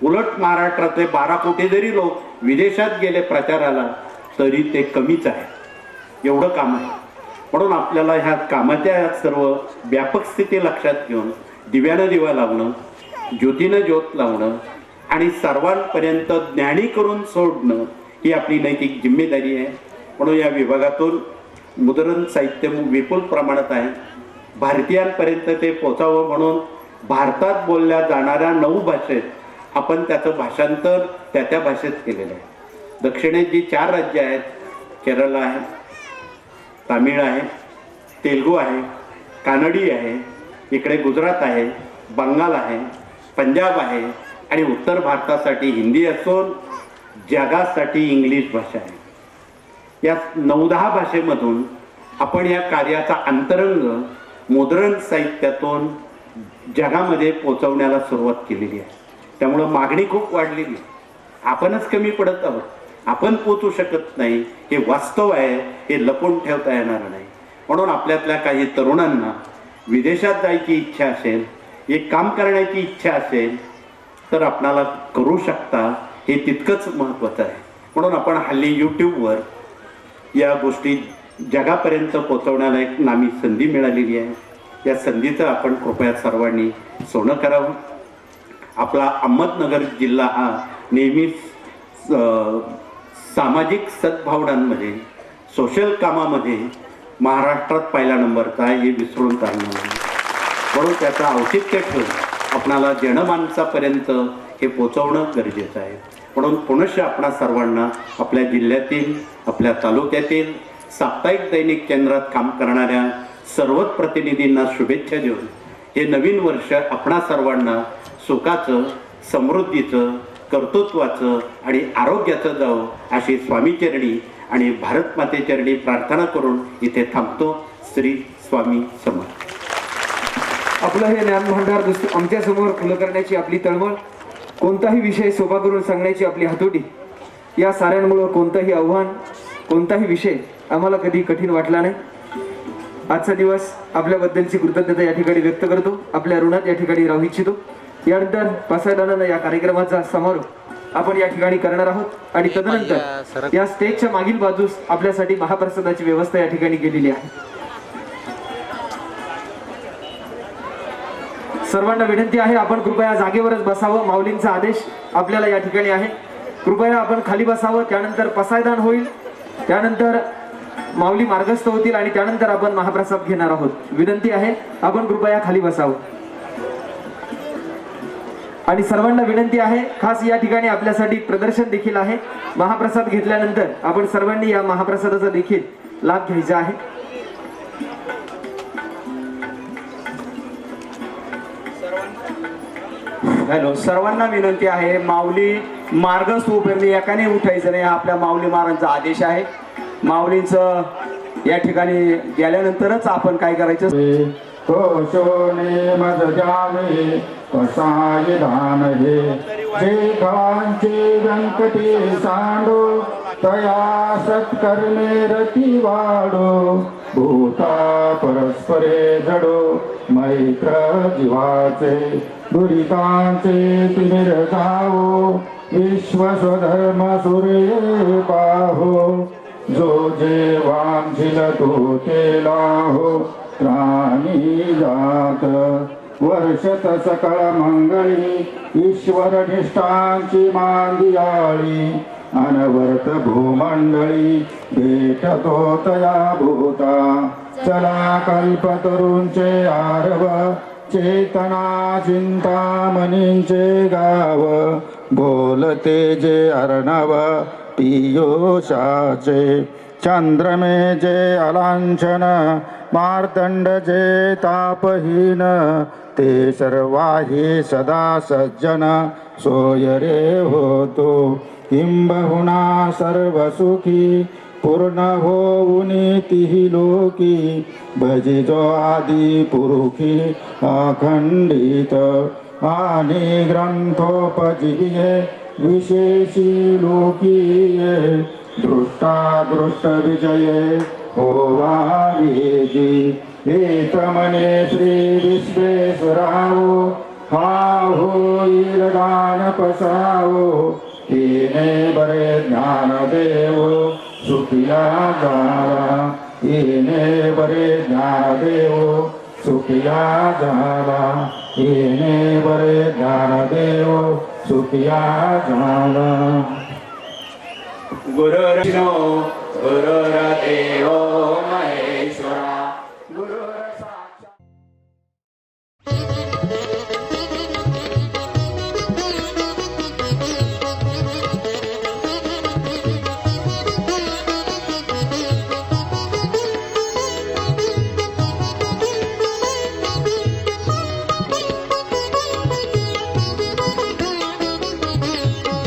उलट महाराष्ट्रातले 12 कोटी जरी लोक विदेशात गेले प्रचाराला तरी ते कमीच आहे. एवढं काम आहे. म्हणून आपल्याला ह्या कामाच्या सर्व व्यापक स्थिती लक्षात घेऊन दिव्यानं दिवा लावणं, ज्योतीनं ज्योत लावणं आणि सर्वांपर्यंत ज्ञानी करून सोडणं ही आपली नैतिक जिम्मेदारी आहे. म्हणून या विभागातून मुद्रण साहित्य विपुल प्रमाणात आहे. भारतीयांपर्यंत ते पोचावं म्हणून भारतात बोलल्या जाणाऱ्या 9 भाषेत आपण त्याचं भाषांतर त्या भाषेत केलेलं आहे. दक्षिणेत जी 4 राज्य आहेत, केरळ आहे, तामिळ आहे, तेलुगू आहे, कानडी आहे, इकडे गुजरात आहे, बंगाल आहे, पंजाब आहे आणि उत्तर भारतासाठी हिंदी असून जगासाठी इंग्लिश भाषा आहे. या 9-10 भाषेमधून आपण या कार्याचा अंतरंग मुद्रण साहित्यातून जगामध्ये पोचवण्याला सुरुवात केलेली आहे. त्यामुळं मागणी खूप वाढलेली आहे. आपणच कमी पडत आहोत. आपण पोचू शकत नाही हे वास्तव आहे, हे लपवून ठेवता येणार नाही. म्हणून आपल्यातल्या काही तरुणांना विदेशात जायची इच्छा असेल, एक काम करण्याची इच्छा असेल तर आपणाला करू शकता. हे तितकंच महत्त्वाचं आहे. म्हणून आपण हल्ली यूट्यूबवर या गोष्टी जगापर्यंत पोचवण्याला एक नामी संधी मिळालेली आहे. या संधीचं आपण कृपया सर्वांनी सोनं करावं. आपला अहमदनगर जिल्हा हा नेहमीच सामाजिक सद्भावनांमध्ये, सोशल कामामध्ये महाराष्ट्रात पहिला नंबरचा आहे, हे विसरून चालणार नाही. म्हणून त्याचं औचित्य ठेवून आपणाला जनमानसापर्यंत हे पोचवणं गरजेचं आहे. म्हणून पुनश्च आपणा सर्वांना आपल्या जिल्ह्यातील, आपल्या तालुक्यातील साप्ताहिक दैनिक केंद्रात काम करणाऱ्या सर्वच प्रतिनिधींना शुभेच्छा देऊन हे नवीन वर्ष आपणा सर्वांना सुखाचं, समृद्धीचं, कर्तृत्वाचं आणि आरोग्याचं जावो अशी स्वामीचरणी आणि भारत मातेचरणी प्रार्थना करून इथे थांबतो. श्री स्वामी समर्थ. आपलं हे ज्ञान भांडार आमच्या समोर खुलं करण्याची आपली तळमळ, कोणताही विषय सोपा करून सांगण्याची आपली हातोटी, या साऱ्यांमुळं कोणतंही आव्हान, कोणताही विषय आम्हाला कधी कठीण वाटला नाही. आजचा दिवस आपल्याबद्दलची कृतज्ञता या ठिकाणी व्यक्त करतो, आपल्या ऋणात या ठिकाणी राहू इच्छितो. यानंतर पासायदानानं या कार्यक्रमाचा समारोप आपण या ठिकाणी करणार आहोत आणि तदनंतर या स्टेजच्या मागील बाजूस आपल्यासाठी महाप्रसादाची व्यवस्था या ठिकाणी केलेली आहे. सर्वांना विनंती आहे, आपण कृपया जागेवरच बसावं. माऊलींचा आदेश आपल्याला या ठिकाणी आहे. कृपया आपण खाली बसावं. त्यानंतर पसायदान होईल, त्यानंतर माऊली मार्गस्थ होतील आणि त्यानंतर आपण महाप्रसाद घेणार आहोत. विनंती आहे, आपण कृपया खाली बसावं. आणि सर्वांना विनंती आहे, खास या ठिकाणी आपल्यासाठी प्रदर्शन देखील आहे. महाप्रसाद घेतल्यानंतर आपण सर्वांनी या महाप्रसादाचा देखील लाभ घ्यायचा आहे. हॅलो, सर्वांना विनंती आहे, माऊली मार्गस्थ होईपर्यंत एकाने उठायचं नाही, आपल्या माऊली महाराजांचा आदेश आहे. माऊलींचं या ठिकाणी गेल्यानंतरच आपण काय करायचं. कोशोने मज जावे कसाय दान हे जे खळांचे व्यंकटी सांडो तया सत्कर्मे रती वाडो भूता परस्परे जडो मैत्र जीवाचे दुरितांचे तिमिर जावो विश्व स्वधर्म सूर्य पाहो जो जे वांझिल तो ते लाहो प्राणी जात वर्षत सकळ मंगळी ईश्वर निष्ठांची मांदियाळी अनवर्त भूमंडळी भेटतो तया भूता चला कल्पतरूंचे आरव चेतना चिंतामणींचे गाव बोलते जे अर्णव पियोषाचे चंद्रमे जे अलांछन मार्तंड जे तापहीन ते सर्वाही सदा सज्जन सोय रे होतो हिंबहुना सर्व सुखी पूर्ण होऊनी तिही लोकी भजिजो आदि पुरुखी अखंडित आणि ग्रंथोपजीये विशेषी लोकीये दृष्टादृष्ट विजये होवावेजी हेतमने श्री विश्वेश्वरावो हा होईल दान पसावो येणे बरे ज्ञान देवो सुखिया झाला येणे बरे ज्ञान देवो सुखिया झाला येणे बरे ज्ञान देवो सुखिया झाला. गुरुर्विष्णू गुरुर्देवो महेश्वरा गुरुर् साक्षात्.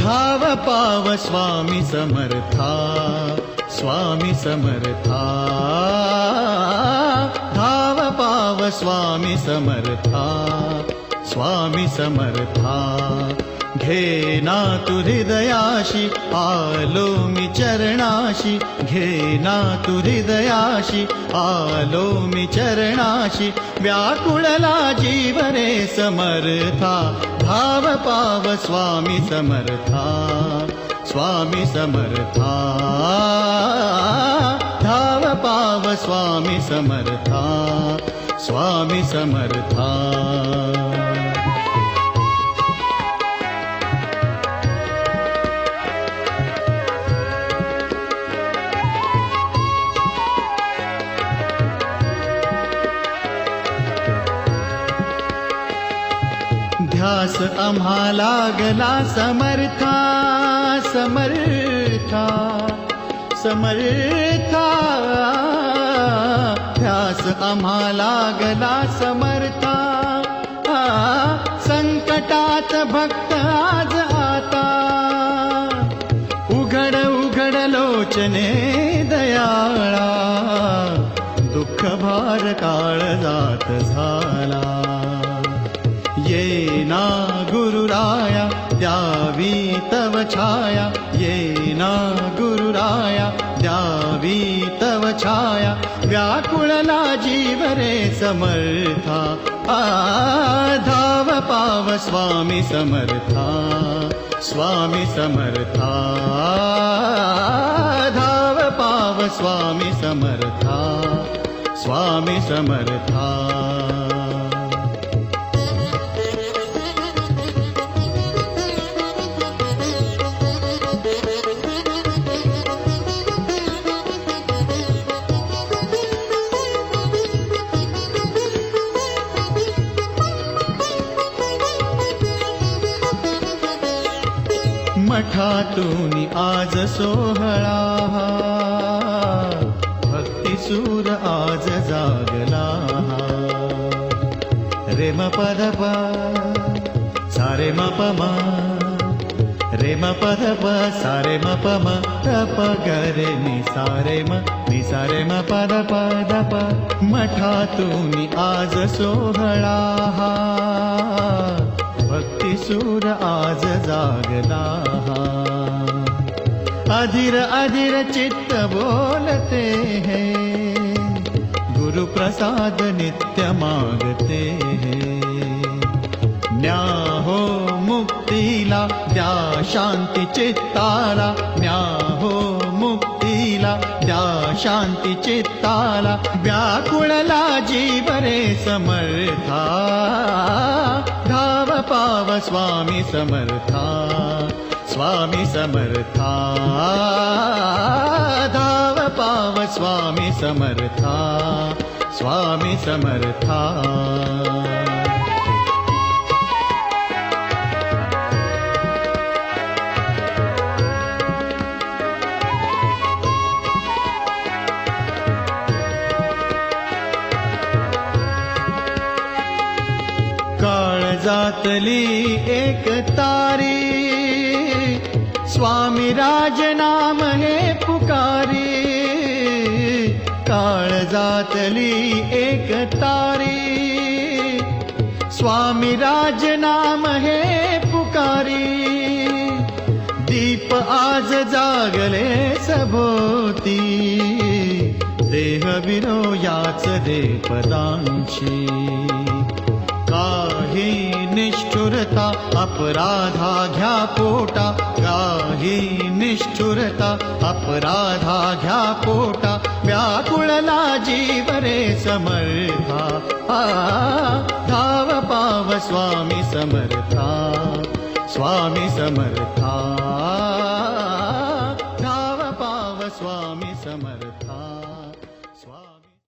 धाव पाव स्वामी समर्था स्वामी समर्था धाव पाव स्वामी समर्था स्वामी समर्था घेना तु हृदयाशी आलो मी चरणाशी घेना तु हृदयाशी आलो मी चरणाशी व्याकुळला जीव रे समर्था भाव पाव स्वामी समर्था स्वामी समर्था धाव पाव स्वामी समर्था स्वामी समर्था. ध्यास आम्हा लागला समर्था समर्था समर्था ध्यास आम्हा लागला समर्था संकटात भक्त आज आता उघड उघड लोचने दयाळा दुःख भार काळ जात झाला ये ना गुरुराया द्यावी तव छाया ये ना गुरुराया द्यावी तव छाया व्याकुळला जीव रे समर्था धाव पाव स्वामी समर्था स्वामी समर्था धाव पाव स्वामी समर्था स्वामी समर्था मठातून आज सोहळा भक्तिसूर आज जागला रे म पद प सारे म प म रे म पद प सारे म प म प प ग रे नि सारे म पद पद प मठातून आज सोहळा भक्तिसूर आज जागला अधीर अधीर चित्त बोलते हैं गुरु प्रसाद नित्य मांगते हैं न्या हो मुक्तीला द्या शांती चित्ताला न्या हो मुक्तीला द्या शांती चित्ताला व्याकुळला जीव रे समर्था धाव पाव स्वामी समर्था स्वामी समर्था धाव पाव स्वामी समर्था स्वामी समर्था काळजातली एक तारी स्वामी राज नाम हे पुकारी काळजातली एक तारी स्वामी राज नाम हे पुकारी दीप आज जागले सभोवती देह विरो याच दे पदांची काही निष्ठुरता अपराधा घ्या पोटा काही निष्ठुरता अपराधा घ्या पोटा व्याकुळला जीव रे समर्था धाव पाव स्वामी समर्था स्वामी समर्था धाव पाव स्वामी